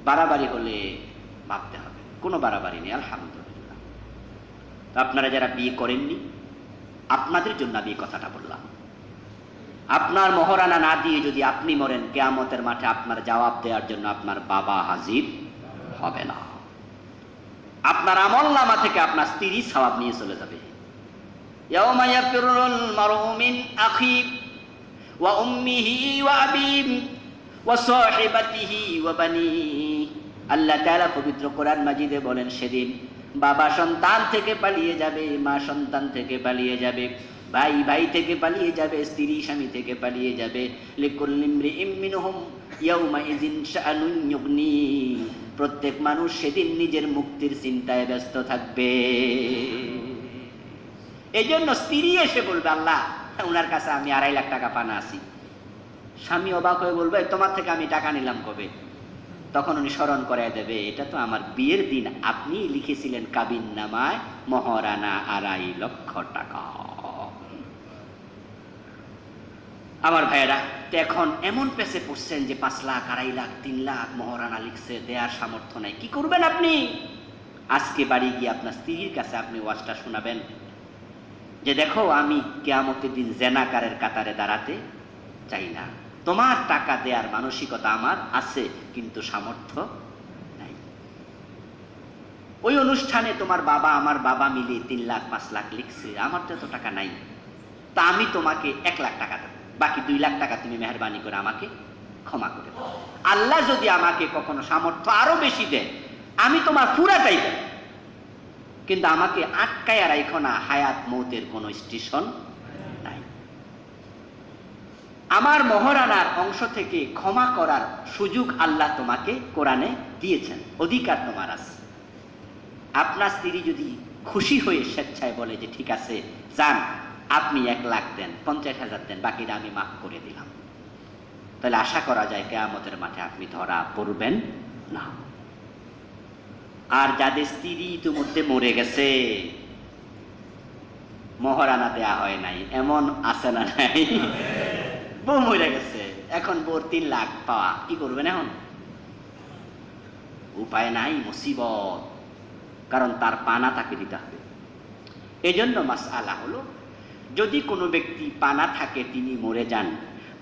বাড়াবাড়ি হলে ভাবতে হবে, কোনো বাড়াবাড়ি নেই আলহামদুলিল্লাহ। তো আপনারা যারা বিয়ে করেননি, আপনাদের জন্য আমি এই কথাটা বললাম। আপনার মোহরানা না দিয়ে যদি আপনি মরেন, কিয়ামতের মাঠে আপনার জবাব দেওয়ার জন্য আপনার বাবা হাজির হবে না। আপনার আমলনামা থেকে আপনার স্ত্রী সওয়াব নিয়ে চলে যাবে। ইয়াউমা ইয়াফিরুল মারউ মিন আখিহি ওয়া উম্মিহি ওয়া আবিহি ওয়া সাহিবাতিহি ওয়া বানিহি। আল্লাহ তাআলা পবিত্র কোরআন মাজিদে বলেন, সেদিন বাবা সন্তান থেকে পালিয়ে যাবে, মা সন্তান থেকে পালিয়ে যাবে, ভাই ভাই থেকে পালিয়ে যাবে, স্ত্রী স্বামী থেকে পালিয়ে যাবে। লিকুল্লি ইমরিইম মিনহুম ইয়াউমাইযিন শাআনুন ইউগনি। প্রত্যেক মানুষ সেদিন নিজের মুক্তির চিন্তায় ব্যস্ত থাকবে। এই জন্য স্ত্রী এসে বলবে আল্লাহ ওনার কাছে আমি 2.5 লাখ টাকা পানা আছি। স্বামী অবাক হয়ে বলবে তোমার থেকে আমি টাকা নিলাম কবে? তখন উনি স্মরণ করায় দেবে, এটা তো আমার বিয়ের দিন আপনি লিখেছিলেন কাবিন নামায় মহারানা 2.5 লক্ষ টাকা। আমার ভাইয়েরা, তো এখন এমন পেছে পড়ছেন যে 5 লাখ, 2.5 লাখ, 3 লাখ মহারানা লিখছে, দেওয়ার সামর্থ্য নাই। কি করবেন আপনি? আজকে বাড়ি গিয়ে আপনার স্ত্রীর কাছে আপনি ওয়াজটা শোনাবেন যে দেখো, আমি কিয়ামতের দিন জেনাকারের কাতারে দাঁড়াতে চাই না। তোমার টাকা দেওয়ার মানসিকতা আমার আছে, কিন্তু সামর্থ্য নাই। ওই অনুষ্ঠানে তোমার বাবা আমার বাবা মিলে 3 লাখ 5 লাখ লিখছে, আমার তো এত টাকা নাই, তা আমি তোমাকে 1 লাখ টাকা দেব, বাকি 2 লাখ টাকা তুমি মেহরবানি করে আমাকে ক্ষমা করে দাও। আল্লাহ যদি আমাকে কখনো সামর্থ্য আরো বেশি দেয়, আমি তোমার পুরাটাই দেব, কিন্তু আমাকে আটকায় রাখো না, হায়াত মৌতের কোনো স্টেশন নাই। আমার মহারানার অংশ থেকে ক্ষমা করার সুযোগ আল্লাহ তোমাকে কোরআনে দিয়েছেন, অধিকার তোমার আছে। আপনার স্ত্রী যদি খুশি হয়ে স্বেচ্ছায় বলে যে ঠিক আছে যান, আপনি 1 লাখ দেন, 50,000 দেন, বাকিটা আমি মাফ করে দিলাম, তাহলে আশা করা যায় কিয়ামতের মাঠে আপনি ধরা পড়বেন না। আর যাদের স্ত্রী ইতিমধ্যে মরে গেছে, মহারানা দেয়া হয় নাই, এমন আছে না নাই? বউ মরে গেছে, এখন বউর 3 লাখ পাওয়া, কি করবেন এখন? উপায় নাই, মুসিবত, কারণ তার পানা তাকে দিতে হবে। এজন্য মাসআলা হলো, যদি কোনো ব্যক্তি পানা থাকে, তিনি মরে যান,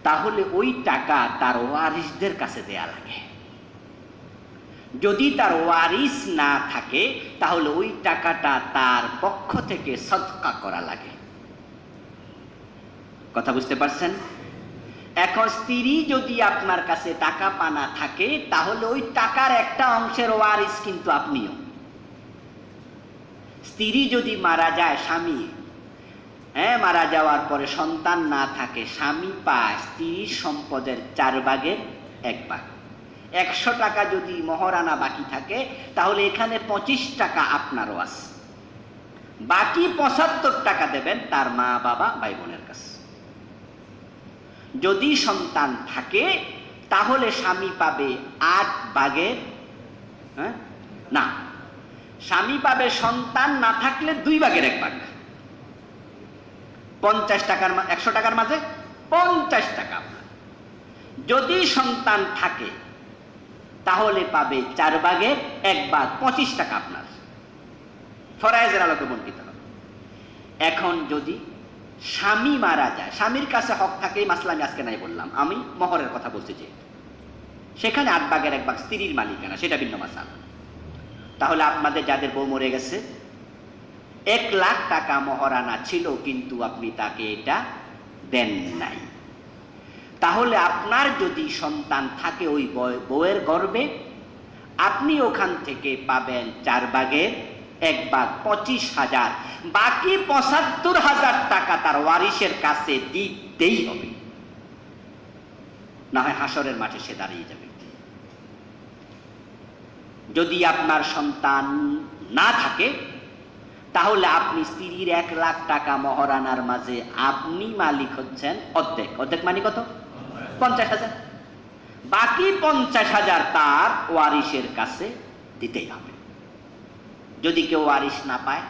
তাহলে ওই টাকা তার ওয়ারিসদের কাছে দেয়া লাগে। যদি তার ওয়ারিস না থাকে, তাহলে ওই টাকাটা তার পক্ষ থেকে সদকা করা লাগে। কথা বুঝতে পারছেন? এখন স্ত্রী যদি আপনার কাছে টাকা পানা থাকে, তাহলে ওই টাকার একটা অংশের ওয়ারিস কিন্তু আপনিও। স্ত্রী যদি মারা যায়, স্বামী মারা যাওয়ার পরে সন্তান না থাকে, স্বামী পায় স্ত্রীর সম্পদের 4 ভাগের 1 ভাগ। 100 টাকা যদি মহারানা বাকি থাকে, তাহলে এখানে 25 টাকা আপনারও আছে, বাকি 75 টাকা দেবেন তার মা বাবা ভাই বোনের কাছে। যদি সন্তান থাকে, তাহলে স্বামী পাবে 8 ভাগের না, স্বামী পাবে সন্তান না থাকলে 2 ভাগের 1 ভাগ। 50 টাকার 100 টাকার মাঝে 50 টাকা। যদি সন্তান থাকে, তাহলে পাবে 4 ভাগের 1 ভাগ, 25 টাকা আপনার, ফরায়েজের আলোকে বন্টিত হবে। এখন যদি স্বামী মারা যায়, স্বামীর কাছে হক থাকে, মাসলা আমি আজকে নাই বললাম, আমি মহরের কথা বলছি, যে সেখানে 8 ভাগের 1 ভাগ স্ত্রীর মালিকানা, সেটা ভিন্ন মাসালা। তাহলে আপনাদের যাদের বউ মরে গেছে, 1 লাখ টাকা মহারানা ছিল, কিন্তু আপনি তাকে এটা দেন নাই, তাহলে আপনার যদি সন্তান থাকে ওই বউয়ের গর্ভে, আপনি ওখান থেকে পাবেন 4 ভাগের 1 ভাগ, 25,000, বাকি 75,000 টাকা তার ওয়ারিসের কাছে দিতেই হবে, না হয় হাসরের মাঠে সে দাঁড়িয়ে যাবে। যদি আপনার সন্তান না থাকে, তাহলে আপনি স্ত্রীর 1 লাখ টাকা মহারানার মাঝে আপনি মালিক হচ্ছেন অর্ধেক। অর্ধেক মানে কত? 50,000। বাকি 50,000 তার ওয়ারিসের কাছে দিতেই হবে। যদি কেউ ওয়ারিস না পায়,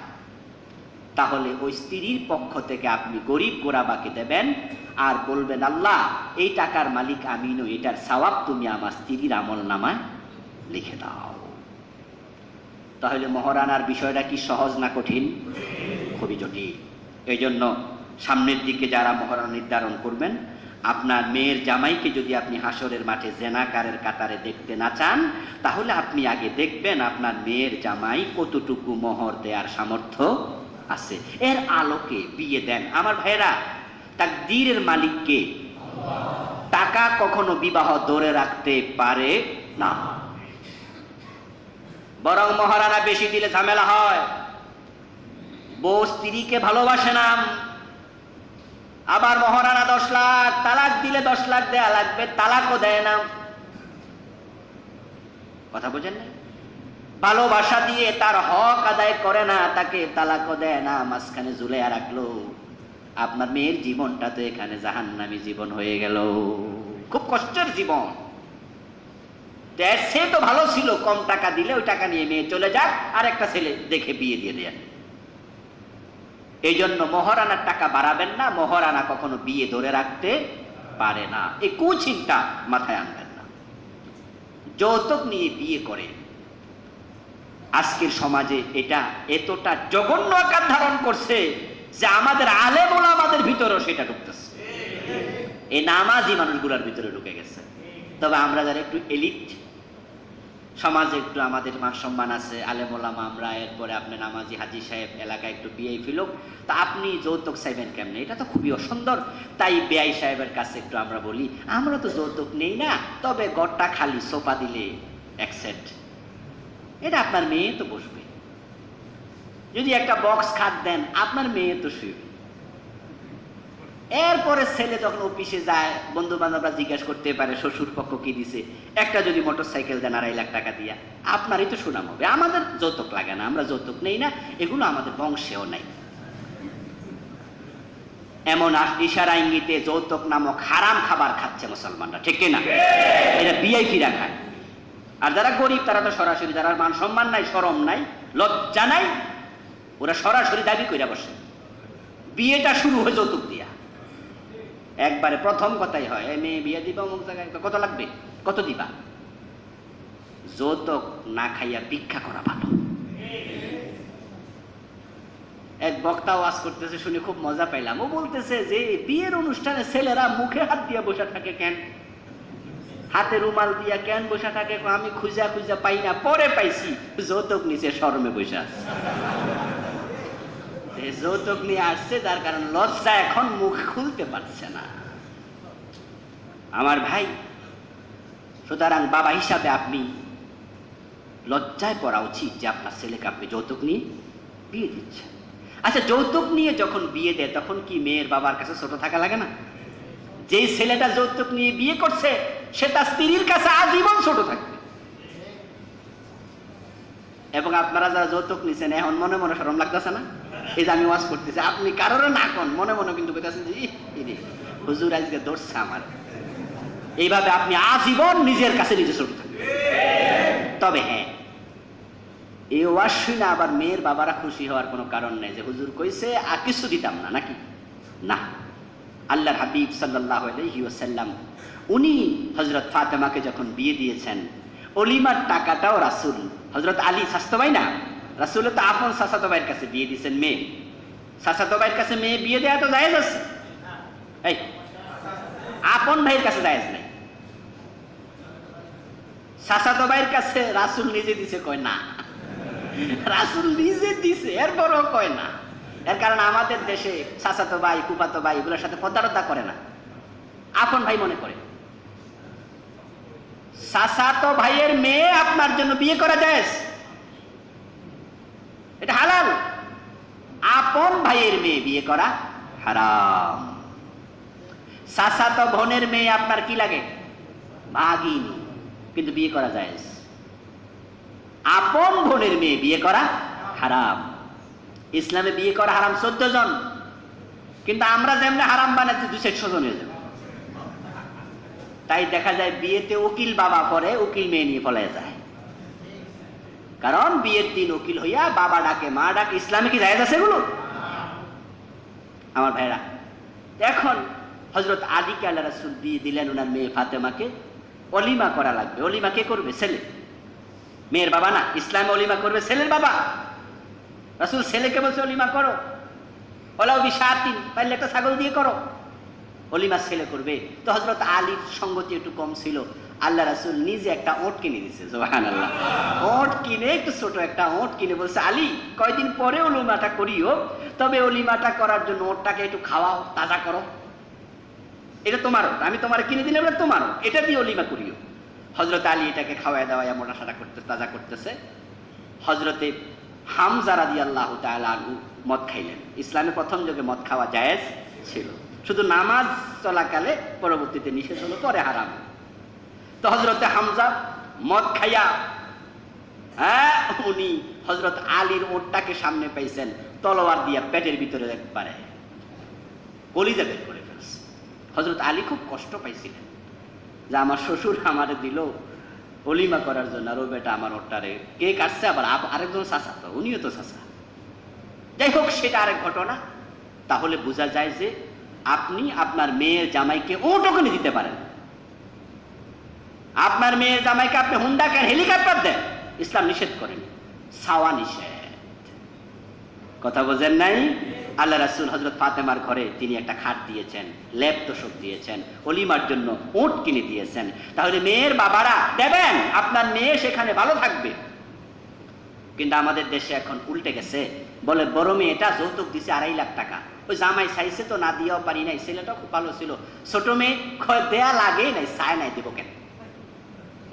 তাহলে ওই স্ত্রীর পক্ষ থেকে আপনি গরিব গোরাবাকে দেবেন, আর বলবেন আল্লাহ, এই টাকার মালিক আমি নই, এটার সওয়াব তুমি আমার স্ত্রীর আমল নামায় লিখে দাও। তাহলে মহারানার বিষয়টা কি সহজ না কঠিন? খুবই জটিল। এই জন্য সামনের দিকে যারা মহারানা নির্ধারণ করবেন, আপনার মেয়ের জামাইকে যদি আপনি হাসরের মাঠে জেনাকারের কাতারে দেখতে না চান, তাহলে আপনি আগে দেখবেন আপনার মেয়ের জামাই কতটুকু মোহর দেওয়ার সামর্থ্য আছে, এর আলোকে বিয়ে দেন। আমার ভাইরা, তাকদীরের মালিককে, টাকা কখনো বিবাহ ধরে রাখতে পারে না, বরং মহারানা বেশি দিলে ঝামেলা হয়। বউ স্ত্রীকে ভালোবাসে না, আবার মহারানা 10 লাখ, তালাক দিলে 10 লাখ দেয়া লাগবে, তালাকও দেয় না। কথা বোঝেন না? ভালোবাসা দিয়ে তার হক আদায় করে না, তাকে তালাকও দেয় না, মাঝখানে ঝুলাইয়া রাখলো। আপনার মেয়ের জীবনটা তো এখানে জাহান্নামী জীবন হয়ে গেল, খুব কষ্টের জীবন। সে তো ভালো ছিল, কম টাকা দিলে ওই টাকা নিয়ে মেয়ে চলে যাক, আর একটা ছেলে দেখে বিয়ে দিয়ে দেন। এই জন্য মহারানার টাকা বাড়াবেন না, মহারানা কখনো বিয়ে ধরে রাখতে পারে না, এই কুচিন্তা মাথায় আনবেন না। যৌতুক নিয়ে বিয়ে করে আজকের সমাজে এটা এতটা জঘন্য আকার ধারণ করছে যে আমাদের আলেম ওলামাদের ভিতরেও সেটা ঢুকতেছে, এই নামাজি মানুষগুলোর ভিতরে ঢুকে গেছে। তবে আমরা যারা একটু এলিট সমাজে, একটু আমাদের মান সম্মান আছে, আলেম ওলামা আমরা, এরপরে আপনি নামাজি হাজি সাহেব এলাকায় একটু বিয়ে ফিলুক, তা আপনি যৌতুক চাইবেন কেমনে? এটা তো খুবই অসুন্দর। তাই বেআই সাহেবের কাছে একটু আমরা বলি, আমরা তো যৌতুক নেই না, তবে ঘরটা খালি, সোফা দিলে এক সেট, এটা আপনার মেয়ে তো বসবে। যদি একটা বক্স খাট দেন, আপনার মেয়ে তো শুবে। এরপরে ছেলে যখন অফিসে যায়, বন্ধু বান্ধবরা জিজ্ঞাসা করতে পারে শ্বশুর পক্ষ কি দিছে, একটা যদি মোটর সাইকেল দেন 2.5 লাখ টাকা দিয়া, আপনারই তো সুনাম হবে। আমাদের যৌতুক লাগে না, আমরা যৌতুক নেই না, এগুলো আমাদের বংশেও নাই। এমন ইশারা ইঙ্গিতে যৌতুক নামক হারাম খাবার খাচ্ছে মুসলমানরা, ঠিক কিনা? এটা ভিআইপিরা খায়। আর যারা গরিব তারা তো সরাসরি, যারা মান সম্মান নাই, শরম নাই, লজ্জা নাই, ওরা সরাসরি দাবি কইরা বসে। বিয়েটা শুরু হয় যৌতুক দিয়া, একবারে প্রথম কথাই হয়, মেয়ে বিয়ে দিবা অমুক জায়গায়, কত লাগবে, কত দিবা? যৌতুক না খাইয়া ভিক্ষা করা ভালো। এক বক্তা ওয়াজ করতেছে, শুনে খুব মজা পাইলাম। ও বলতেছে যে বিয়ের অনুষ্ঠানে ছেলেরা মুখে হাত দিয়ে বসে থাকে কেন, হাতে রুমাল দিয়া কেন বসে থাকে? আমি খুঁজা খুঁজা পাই না, পরে পাইছি যৌতুক নিচে শরমে বসে আছে। যৌতুক নিয়ে আসছে, যার কারণ লজ্জা এখন মুখ খুলতে পারছে না। আমার ভাই, সুতরাং বাবা হিসাবে আপনি লজ্জায় পড়া উচিত যে আপনার ছেলেকে আপনি যৌতুক নিয়ে বিয়ে দিচ্ছেন। আচ্ছা, যৌতুক নিয়ে যখন বিয়ে দেয় তখন কি মেয়ের বাবার কাছে ছোট থাকা লাগে না? যেই ছেলেটা যৌতুক নিয়ে বিয়ে করছে সে তার স্ত্রীর কাছে আজীবন ছোট থাকবে। এবং আপনারা যারা যৌতুক নিছেন, এখন মনে মনে শরম লাগতেছে না? এই যে আমি ওয়াজ করতেছি, আপনি কারোর না কোন, মনে মনে কিন্তু বলতেছেন যে হুজুর আজকে ধরছে আমার। এইভাবে আপনি আজীবন নিজের কাছে নিজে ছোট থাকবেন। তবে হ্যাঁ, এই ওয়াজ শুনে আবার মেয়ের বাবারা খুশি হওয়ার কোনো কারণ নেই যে হুজুর কইছে আর কিছু দিতাম না, নাকি? না, আল্লাহর হাবিব সাল্লাল্লাহু আলাইহি ওয়াসাল্লাম উনি হযরত ফাতেমাকে যখন বিয়ে দিয়েছেন, অলিমার টাকাটাও রাসূল হযরত আলী চাচাতো ভাই না, রাসূল তো আপন চাচাতো ভাইয়ের কাছে বিয়ে দিয়েছেন মেয়ে। চাচাতো ভাইয়ের কাছে মেয়ে বিয়ে দেওয়া তো জায়েজ আছে? এই আপন ভাইয়ের কাছে জায়েজ নাই। চাচাতো ভাইয়ের কাছে রাসূল নিজে দিছে, কয় না। রাসূল নিজে দিছে, এরপরও কয় না। এর কারণ আমাদের দেশে চাচাতো ভাই, ফুফাতো ভাই এগুলোর সাথে প্রতারণা করে না, আপন ভাই মনে করে। চাচাতো ভাইয়ের মেয়ে আপনার জন্য বিয়ে করা যায়, এটা হালাল। আপন ভাইয়ের মেয়ে বিয়ে করা হারাম। চাচাতো বোনের মেয়ে আপনার কি লাগে? ভাগিনী, কিন্তু বিয়ে করা যায়। আপন বোনের মেয়ে বিয়ে করা হারাম। ইসলামে বিয়ে করা হারাম 14 জন, কিন্তু আমরা যেমন হারাম বানাচ্ছি 200 জন হয়ে যাবে। তাই দেখা যায় বিয়েতে উকিল বাবা পরে উকিল মেয়ে নিয়ে পলায় যায়, কারণ বিয়ের দিন উকিল হইয়া বাবা ডাকে মা ডাকে। ইসলামে কি জায়েজ আছে এগুলো? আমার ভাইরা, এখন হযরত আলীকে আল্লাহ রাসূল বিয়ে দিলেন ওনার মেয়ে ফাতেমাকে। অলিমা করা লাগবে। অলিমা কে করবে? ছেলে, মেয়ের বাবা না। ইসলামে অলিমা করবে ছেলের বাবা। রাসূল ছেলেকে বলছে অলিমা করো, ওলাও বিশাতিন, পারলে একটা ছাগল দিয়ে করো। অলিমা ছেলে করবে। তো হযরত আলীর সঙ্গতি একটু কম ছিল, আল্লাহ রাসূল নিজে একটা ওট কিনে দিয়েছে। সুবহানাল্লাহ। ওট কিনে, একটু ছোট একটা ওট কিনে বলছে, আলী কয়দিন পরে অলিমাটা করিও, তবে অলিমাটা করার জন্য ওটটাকে একটু খাওয়াও, তাজা করো। এটা তোমারও, আমি তোমার কিনে দিলাম, এটা তোমারও, এটা দিয়ে অলিমা করিও। হযরত আলী এটাকে খাওয়ায় দাওয়ায় মোটাসাটা করতে, তাজা করতেছে। হযরতে হামজা রাদিয়াল্লাহু তাআলা আনহু মদ খাইলেন। ইসলামে প্রথম যুগে মদ খাওয়া জায়েজ ছিল, শুধু নামাজ চলাকালে, পরবর্তীতে নিষেধ হলো, পরে হারাম। তো হযরতে হামজা মদ খাইয়া উনি হযরত আলীর ওটটাকে সামনে পাইছেন, তলোয়ার দিয়া পেটের ভিতরে একবারে কলিজা বের করে ফেলছে। হযরত আলী খুব কষ্ট পাইছিলেন যে আমার শ্বশুর আমারে দিল, অলিমা করার জন্য। আর ও বেটা আমার ওটারে কে কাটছে, আবার আরেকজন চাচা, তো উনিও তো চাচা। যাই হোক, সেটা আরেক ঘটনা। তাহলে বোঝা যায় যে আপনি আপনার মেয়ের জামাইকে ওটও কিনে দিতে পারেন। আপনার মেয়ের জামাইকে আপনি হুন্ডা কেন হেলিকপ্টার দেন, ইসলাম নিষেধ করেন, সাওয়া নিষেধ। কথা বোঝেন নাই? আল্লাহ রাসূল হযরত ফাতেমার ঘরে তিনি একটা খাট দিয়েছেন, লেপ তোশক দিয়েছেন, অলিমার জন্য উট কিনে দিয়েছেন। তাহলে মেয়ের বাবারা দেবেন, আপনার মেয়ে সেখানে ভালো থাকবে। কিন্তু আমাদের দেশে এখন উল্টে গেছে, বলে বড় মেয়েটা যৌতুক দিছে 2.5 লাখ টাকা, ওই জামাই চাইছে তো না দিয়েও পারি নাই, ছেলেটা খুব ভালো ছিল, ছোট মেয়ে দেয়া লাগে নাই, চায় নাই, দিব কেন,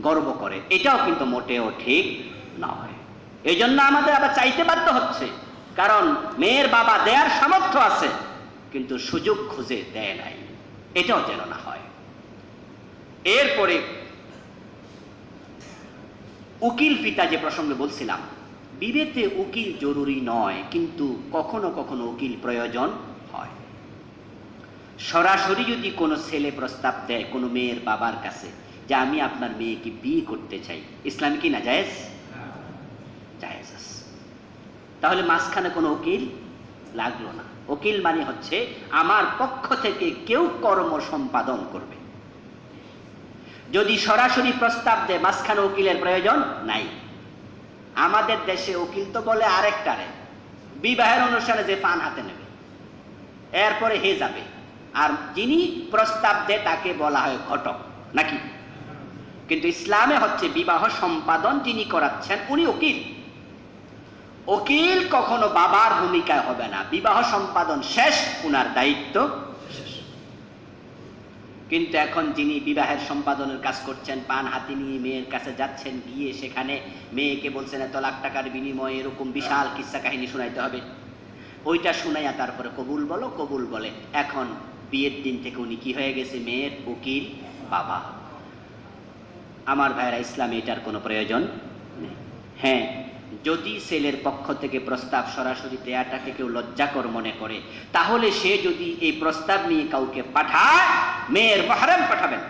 গর্ব করে। এটাও কিন্তু মোটেও ঠিক নয়। এই জন্য আমাদের আবার চাইতে বাধ্য হচ্ছে, কারণ মেয়ের বাবা দেয়ার সামর্থ্য আছে কিন্তু সুযোগ খুঁজে দেয় নাই। এটাও যেন না হয়। এরপরে উকিল পিতা যে প্রসঙ্গে বলছিলাম, বিবেতে উকিল জরুরি নয়, কিন্তু কখনো কখনো উকিল প্রয়োজন হয়। সরাসরি যদি কোনো ছেলে প্রস্তাব দেয় কোনো মেয়ের বাবার কাছে যে আমি আপনার মেয়েকে বিয়ে করতে চাই, ইসলাম কি না জায়েজ? জায়েজ আছে। তাহলে মাঝখানে কোনো উকিল লাগলো না। উকিল মানে হচ্ছে আমার পক্ষ থেকে কেউ কর্ম সম্পাদন করবে। যদি সরাসরি প্রস্তাব দেয়, মাঝখানে উকিলের প্রয়োজন নাই। আমাদের দেশে উকিল তো বলে আরেকটারে, বিবাহের অনুষ্ঠানে যে পান হাতে নেবে, এরপরে হে যাবে, আর যিনি প্রস্তাব দেয় তাকে বলা হয় ঘটক, নাকি? কিন্তু ইসলামে হচ্ছে বিবাহ সম্পাদন যিনি করাচ্ছেন উনি উকিল। উকিল কখনো বাবার ভূমিকায় হবে না, বিবাহ সম্পাদন শেষ, উনার দায়িত্ব শেষ। কিন্তু এখন যিনি বিবাহের সম্পাদনের কাজ করছেন, পান হাতে নিয়ে মেয়ের কাছে যাচ্ছেন, গিয়ে সেখানে মেয়েকে বলছেন এত লাখ টাকার বিনিময়ে এরকম বিশাল কিস্সা কাহিনী শোনাইতে হবে, ওইটা শুনাইয়া তারপরে কবুল বলো, কবুল বলে। এখন বিয়ের দিন থেকে উনি কি হয়ে গেছে? মেয়ের উকিল বাবা। আমার ভাইরা, ইসলামে এটার কোনো প্রয়োজন নেই। হ্যাঁ, যদি ছেলের পক্ষ থেকে প্রস্তাব সরাসরি দেয়াটাকে কেউ লজ্জাকর মনে করে, তাহলে সে যদি এই প্রস্তাব নিয়ে কাউকে পাঠায়, মেয়ের মাহরাম পাঠাবেন।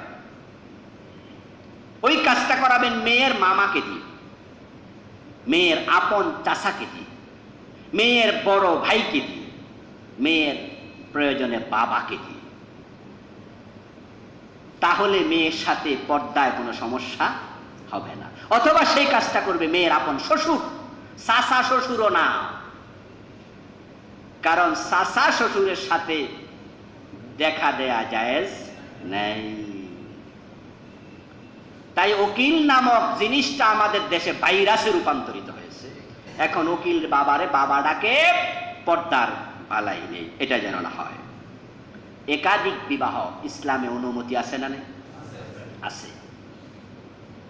ওই কাজটা করাবেন মেয়ের মামাকে দিয়ে, মেয়ের আপন চাচাকে দিয়ে, মেয়ের বড় ভাইকে দিয়ে, মেয়ের প্রয়োজনে বাবাকে দিয়ে। তাহলে মেয়ের সাথে পর্দায় কোনো সমস্যা হবে না। অথবা সেই কাজটা করবে মেয়ের আপন শ্বশুর, চাচা শ্বশুরও না, কারণ চাচা শ্বশুরের সাথে দেখা দেয়া জায়েজ নেই। তাই উকিল নামক জিনিসটা আমাদের দেশে ভাইরাসে রূপান্তরিত হয়েছে। এখন উকিল বাবারে বাবা ডাকে, পর্দার বালাই নেই, এটা যেন না হয়। একাধিক বিবাহ ইসলামে অনুমতি আছে না? আছে।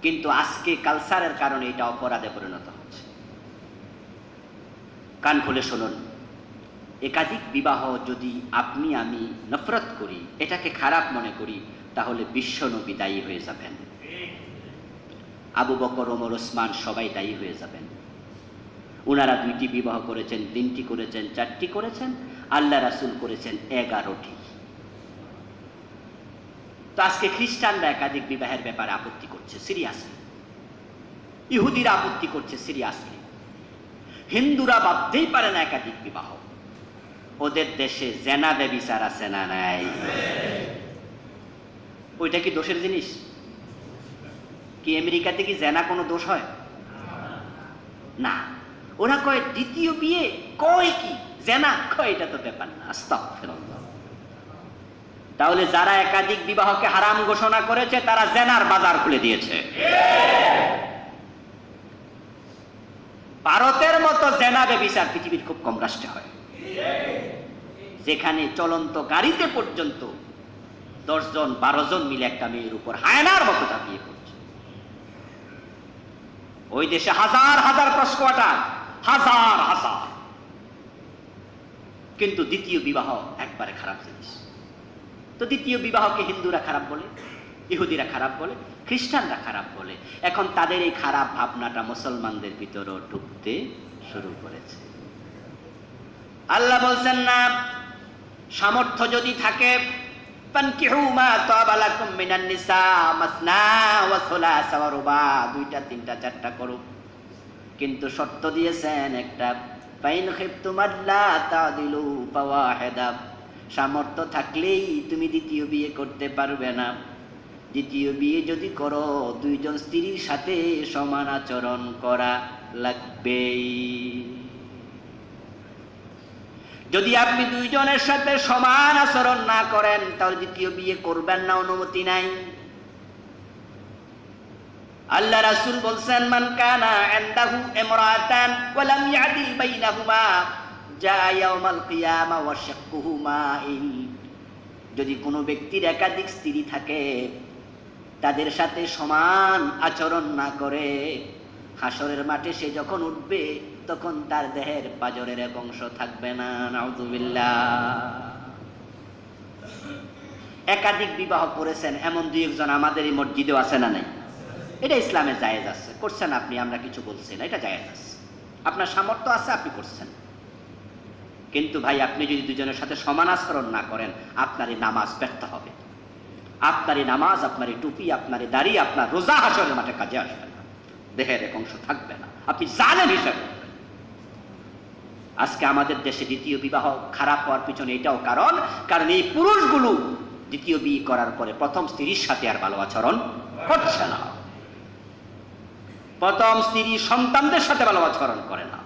কিন্তু আজকে কালচারের কারণে এটা অপরাধে পরিণত হচ্ছে। কান খুলে শুনুন, একাধিক বিবাহ যদি আপনি আমি নফরত করি, এটাকে খারাপ মনে করি, তাহলে বিশ্ব নবী দায়ী হয়ে যাবেন, আবু বকর, ওমর, ওসমান সবাই দায়ী হয়ে যাবেন। ওনারা 2টি বিবাহ করেছেন, 3টি করেছেন, 4টি করেছেন, আল্লাহ রাসূল করেছেন 11টি। তো আজকে খ্রিস্টানরা একাধিক বিবাহের ব্যাপারে আপত্তি করছে সিরিয়াসলি, ইহুদিরা আপত্তি করছে সিরিয়াসলি, হিন্দুরা ভাবতেই পারে না একাধিক বিবাহ। ওদের দেশে জেনা ব্যভিচার আছে না নাই? ওইটা কি দোষের জিনিস? কি আমেরিকাতে কি জেনা কোনো দোষ হয়? না। ওরা কয় দ্বিতীয় বিয়ে, কয় কি জেনা, কয় এটা তো ব্যাপার না। আস্তাগফিরুল্লাহ। তাহলে যারা একাধিক বিবাহকে হারাম ঘোষণা করেছে তারা জেনার বাজার খুলে দিয়েছে। ভারতের মতো জেনা ব্যভিচার পৃথিবীর খুব কম রাষ্ট্রে হয়, যেখানে চলন্ত গাড়িতে পর্যন্ত 10 জন 12 জন মিলে একটা মেয়ের উপর হায়নার মতো ঝাঁপিয়ে পড়ছে। ওই দেশে হাজার হাজার প্রস্কোয়াটার, হাজার হাজার। কিন্তু দ্বিতীয় বিবাহ একবারে খারাপ জিনিস। তো দ্বিতীয় বিবাহকে হিন্দুরা খারাপ বলে, ইহুদিরা খারাপ বলে, খ্রিস্টানরা খারাপ বলে। এখন তাদের এই খারাপ ভাবনাটা মুসলমানদের ভিতরেও ঢুকতে শুরু করেছে। আল্লাহ বলছেন না, সামর্থ্য যদি থাকে ফানকিহু মা তাবা লাকুম মিনান নিসা মাসনা ওয়া সুলাসা ওয়া রুবা, দুইটা তিনটা চারটা করো, কিন্তু শর্ত দিয়েছেন একটা, ফাইন খিফতুম আল্লা তাদিলু ফাওয়াহিদা, সামর্থ্য থাকলেই তুমি দ্বিতীয় বিয়ে করতে পারবে না। দ্বিতীয় বিয়ে যদি করো দুইজন স্ত্রীর সাথে সমান আচরণ করা লাগবে। যদি আপনি দুইজনের সাথে সমান আচরণ না করেন তাহলে দ্বিতীয় বিয়ে করবেন না, অনুমতি নাই। আল্লাহ রাসূল বলছেন, মান কানা ইনদাহু ইমরাতান ওয়া লাম ইয়াদিল বাইনাহুমা জা ইয়াউমাল কিয়ামা ওয়া শাক্কুহু মাইল, যদি কোনো ব্যক্তির একাধিক স্ত্রী থাকে তাদের সাথে সমান আচরণ না করে, হাসরের মাঠে সে যখন উঠবে তখন তার দেহের পাজরের এক অংশ থাকবে না। নাউযুবিল্লাহ। একাধিক বিবাহ করেছেন এমন দুই একজন আমাদের এই মসজিদেও আছে না নাই? এটা ইসলামে জায়েজ আছে, করছেন আপনি, আমরা কিছু বলছি না, এটা জায়েজ আছে, আপনার সামর্থ্য আছে, আপনি করছেন। কিন্তু ভাই আপনি যদি দুজনের সাথে সমান আচরণ না করেন আপনার এই নামাজ ব্যর্থ হবে, আপনার এই নামাজ, আপনার এই টুপি, আপনার এই দাড়ি, আপনার রোজা হাসরের মাঠে কাজে আসবে না, দেহের এক অংশ থাকবে না, আপনি জালেম হিসেবে। আজকে আমাদের দেশে দ্বিতীয় বিবাহ খারাপ হওয়ার পিছনে এটাও কারণ এই পুরুষগুলো দ্বিতীয় বিয়ে করার পরে প্রথম স্ত্রীর সাথে আর ভালো আচরণ করছে না, প্রথম স্ত্রী সন্তানদের সাথে ভালো আচরণ করে না।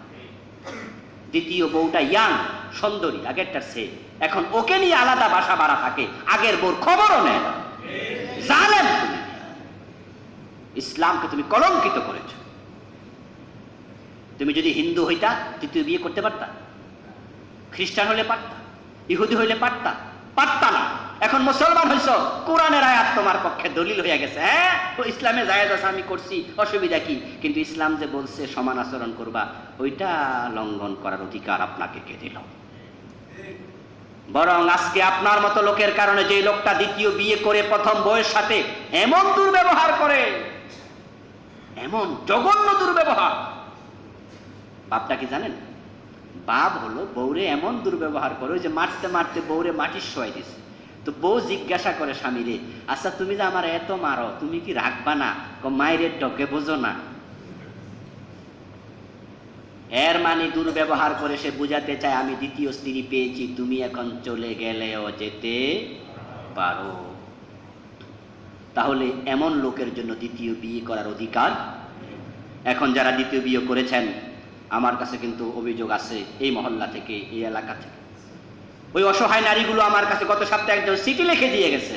দ্বিতীয় বউটা ইয়াং সুন্দরী, আগেরটার সে, এখন ওকে নিয়ে আলাদা বাসা ভাড়া থাকে, আগের বউর খবরও নেয় না। জালেম তুমি, ইসলামকে তুমি কলঙ্কিত করেছ। তুমি যদি হিন্দু হইতা দ্বিতীয় বিয়ে করতে পারতা, খ্রিস্টান হলে পারতা, ইহুদি হইলে পারতা, পারতা না। এখন মুসলমান হইছ, কোরআনের আয়াত তোমার পক্ষে দলিল হয়ে গেছে, হ্যাঁ তো ইসলামে জায়েজ আছে, আমি করছি, অসুবিধা কি? কিন্তু ইসলাম যে বলছে সমান আচরণ করবা, ওইটা লঙ্ঘন করার অধিকার আপনাকে কে দিল? বরং আজকে আপনার মতো লোকের কারণে যে লোকটা দ্বিতীয় বিয়ে করে প্রথম বউয়ের সাথে এমন দুর্ব্যবহার করে, এমন জঘন্য দুর্ব্যবহার, বাপটা কি জানেন? বাপ হলো বউরে এমন দুর্ব্যবহার করে, ওই যে মারতে মারতে বউরে মাটির শোয়াই দিছে, তো বউ জিজ্ঞাসা করে স্বামীরে, আচ্ছা তুমি যে আমার এত মারো তুমি কি রাখবা না? মায়ের ডকে বোঝো না। এর মানে দুর্ব্যবহার করে সে বুঝাতে চায় আমি দ্বিতীয় স্ত্রী পেয়েছি, তুমি এখন চলে গেলেও যেতে পারো। তাহলে এমন লোকের জন্য দ্বিতীয় বিয়ে করার অধিকার। এখন যারা দ্বিতীয় বিয়ে করেছেন, আমার কাছে কিন্তু অভিযোগ আছে এই মহল্লা থেকে, এই এলাকা থেকে, ওই অসহায় নারীগুলো আমার কাছে গত সপ্তাহে একজন চিঠি লিখে দিয়ে গেছে,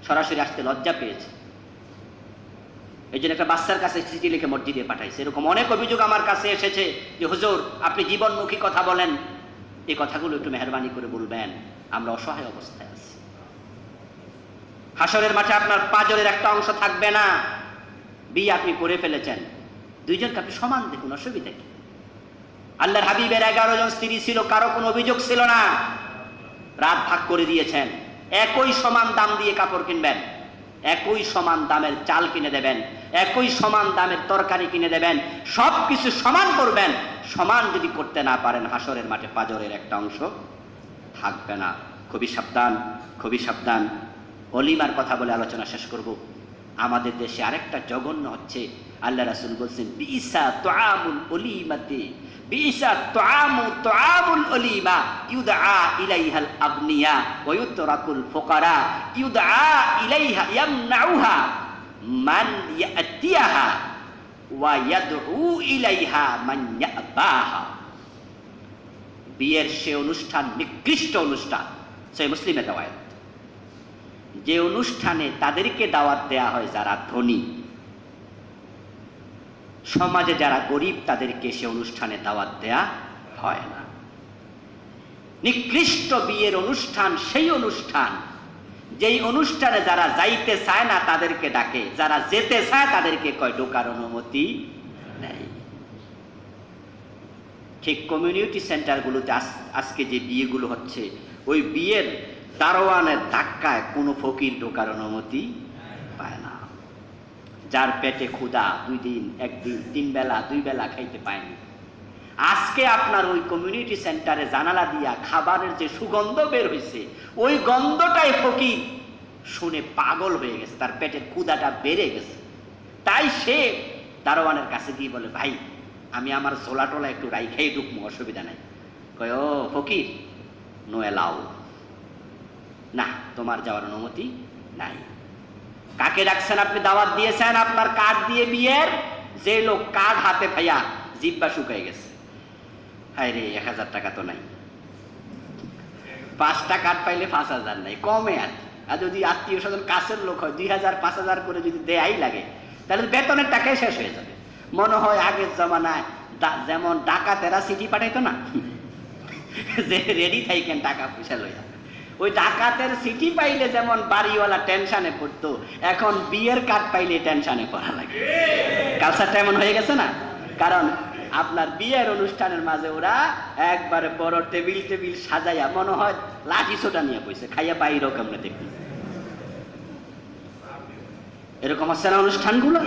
সরাসরি আসতে লজ্জা পেয়েছে, এই জন্য একটা বাচ্চার কাছে চিঠি লিখে মসজিদে পাঠাইছে। এরকম অনেক অভিযোগ আমার কাছে এসেছে যে হুজুর আপনি জীবনমুখী কথা বলেন, এই কথাগুলো একটু মেহরবানি করে বলবেন, আমরা অসহায় অবস্থায় আছি। হাসরের মাঠে আপনার পাজরের একটা অংশ থাকবে না। বিয়ে আপনি করে ফেলেছেন, দুইজনকে আপনি সমান দেখুন, অসুবিধা কি? আল্লাহর হাবিবের 11 জন স্ত্রী ছিল, কারো কোনো অভিযোগ ছিল না, রাত ভাগ করে দিয়েছেন। একই সমান দাম দিয়ে কাপড় কিনবেন, একই সমান দামের চাল কিনে দেবেন, একই সমান দামের তরকারি কিনে দেবেন, সবকিছু সমান করবেন। সমান যদি করতে না পারেন হাসরের মাঠে পাজরের একটা অংশ থাকবে না। খুবই সাবধান, খুবই সাবধান। অলিমার কথা বলে আলোচনা শেষ করব। আমাদের দেশে আরেকটা জঘন্য হচ্ছে, আল্লাহ রাসূল বলছেন বিইসা তুআমুল অলিমাতি, বিইসা তুআমুল অলিমা ইউদআ ইলাইহাল আগনিয়া ওয়া ইউতরাকুল ফুকারা ইউদআ ইলাইহা ইয়ামনাউহা মান ইয়াতিয়াহা ওয়া ইয়াদউ ইলাইহা মান ইয়াবাহা। বিয়ের সে অনুষ্ঠান নিকৃষ্ট অনুষ্ঠান, সহিহ মুসলিমে দাওয়াত, যে অনুষ্ঠানে তাদেরকে দাওয়াত দেয়া হয় যারা ধনী, সমাজে যারা গরিব তাদেরকে সে অনুষ্ঠানে দাওয়াত দেয়া হয় না। নিকৃষ্ট বিয়ের অনুষ্ঠান সেই অনুষ্ঠান যেই অনুষ্ঠানে যারা যাইতে চায় না তাদেরকে ডাকে, যারা যেতে চায় তাদেরকে কয় ঢোকার অনুমতি নেই। ঠিক কমিউনিটি সেন্টারগুলোতে আজকে যে বিয়েগুলো হচ্ছে, ওই বিয়ের দারোয়ানের ধাক্কায় কোনো ফকির ঢোকার অনুমতি পায় না। যার পেটে ক্ষুধা 2 দিন 1 দিন 3 বেলা 2 বেলা খাইতে পায়নি, আজকে আপনার ওই কমিউনিটি সেন্টারে জানালা দিয়া খাবারের যে সুগন্ধ বের হয়েছে, ওই গন্ধটাই ফকির শুনে পাগল হয়ে গেছে, তার পেটের ক্ষুধাটা বেড়ে গেছে। তাই সে দারোয়ানের কাছে গিয়ে বলে, ভাই আমি আমার ঝোলা টোলা একটু রাইখাই ঢুকবো, অসুবিধা নাই। কয়, ও ফকির, নো এলাও, না তোমার যাওয়ার অনুমতি নাই। কাকে ডাকছেন আপনি? দাওয়াত দিয়েছেন আপনার কার্ড দিয়ে বিয়ের, যে লোক কার্ড হাতে ভাইয়া জিব্বা শুকাই গেছে। হায় রে, 1000 টাকা তো নাই, 5টা কার্ড পাইলে 5000 নাই, কমে আর যদি আত্মীয় স্বজন কাছের লোক হয় 2000 5000 করে যদি দেয়াই লাগে, তাহলে বেতনের টাকাই শেষ হয়ে যাবে। মনে হয় আগের জমানায় যেমন ডাকাতেরা চিঠি পাঠাইতো না, যে রেডি থাকেন টাকা পয়সা লইয়া, ওই ডাকাতের চিঠি পাইলে যেমন বাড়িওয়ালা টেনশনে পড়তো, এখন বিয়ের কার্ড পাইলে টেনশনে পড়া লাগে। কালচারটা এমন হয়ে গেছে না? কারণ আপনার বিয়ের অনুষ্ঠানের মাঝে ওরা একবারে বড় টেবিল টেবিল সাজাইয়া মনে হয় লাঠি ছোটা নিয়ে বসে খাইয়া বাইরেও কেমনে দেখি। এরকম আছে না অনুষ্ঠানগুলো?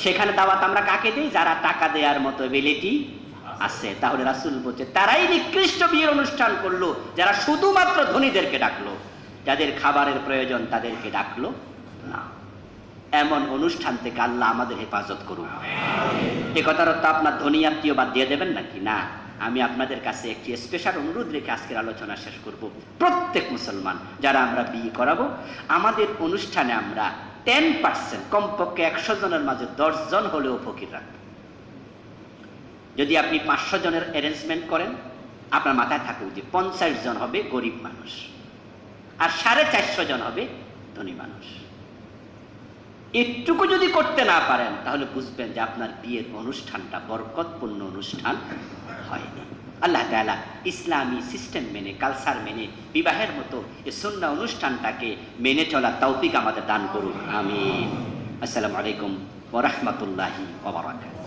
সেখানে দাওয়াত আমরা কাকে দিই? যারা টাকা দেওয়ার মতো এবিলিটি আছে। তাহলে রাসূল বলছে তারাই নিকৃষ্ট বিয়ের অনুষ্ঠান করলো যারা শুধুমাত্র ধনীদেরকে ডাকলো, যাদের খাবারের প্রয়োজন তাদেরকে ডাকলো না। এমন অনুষ্ঠান থেকে আল্লাহ আমাদের হেফাজত করুন। এ কথার অর্থ আপনার ধনী আত্মীয় বাদ দিয়ে দেবেন নাকি? না, আমি আপনাদের কাছে একটি স্পেশাল অনুরোধ রেখে আজকের আলোচনা শেষ করব। প্রত্যেক মুসলমান যারা আমরা বিয়ে করাবো, আমাদের অনুষ্ঠানে আমরা 10%, কমপক্ষে 100 জনের মাঝে 10 জন হলেও ফকির রাখবো। যদি আপনি 500 জনের অ্যারেঞ্জমেন্ট করেন, আপনার মাথায় থাকুক যে 50 জন হবে গরিব মানুষ আর 450 জন হবে ধনী মানুষ। এটুকু যদি করতে না পারেন তাহলে বুঝবেন যে আপনার বিয়ের অনুষ্ঠানটা বরকতপূর্ণ অনুষ্ঠান হয়নি। আল্লাহ তাআলা ইসলামী সিস্টেম মেনে, কালচার মেনে বিবাহের মতো এই সুন্নাহ অনুষ্ঠানটাকে মেনে চলার তৌফিক আমাদের দান করুন। আমিন। আসসালামু আলাইকুম ওয়া রাহমাতুল্লাহি ওয়া বারাকাতুহু।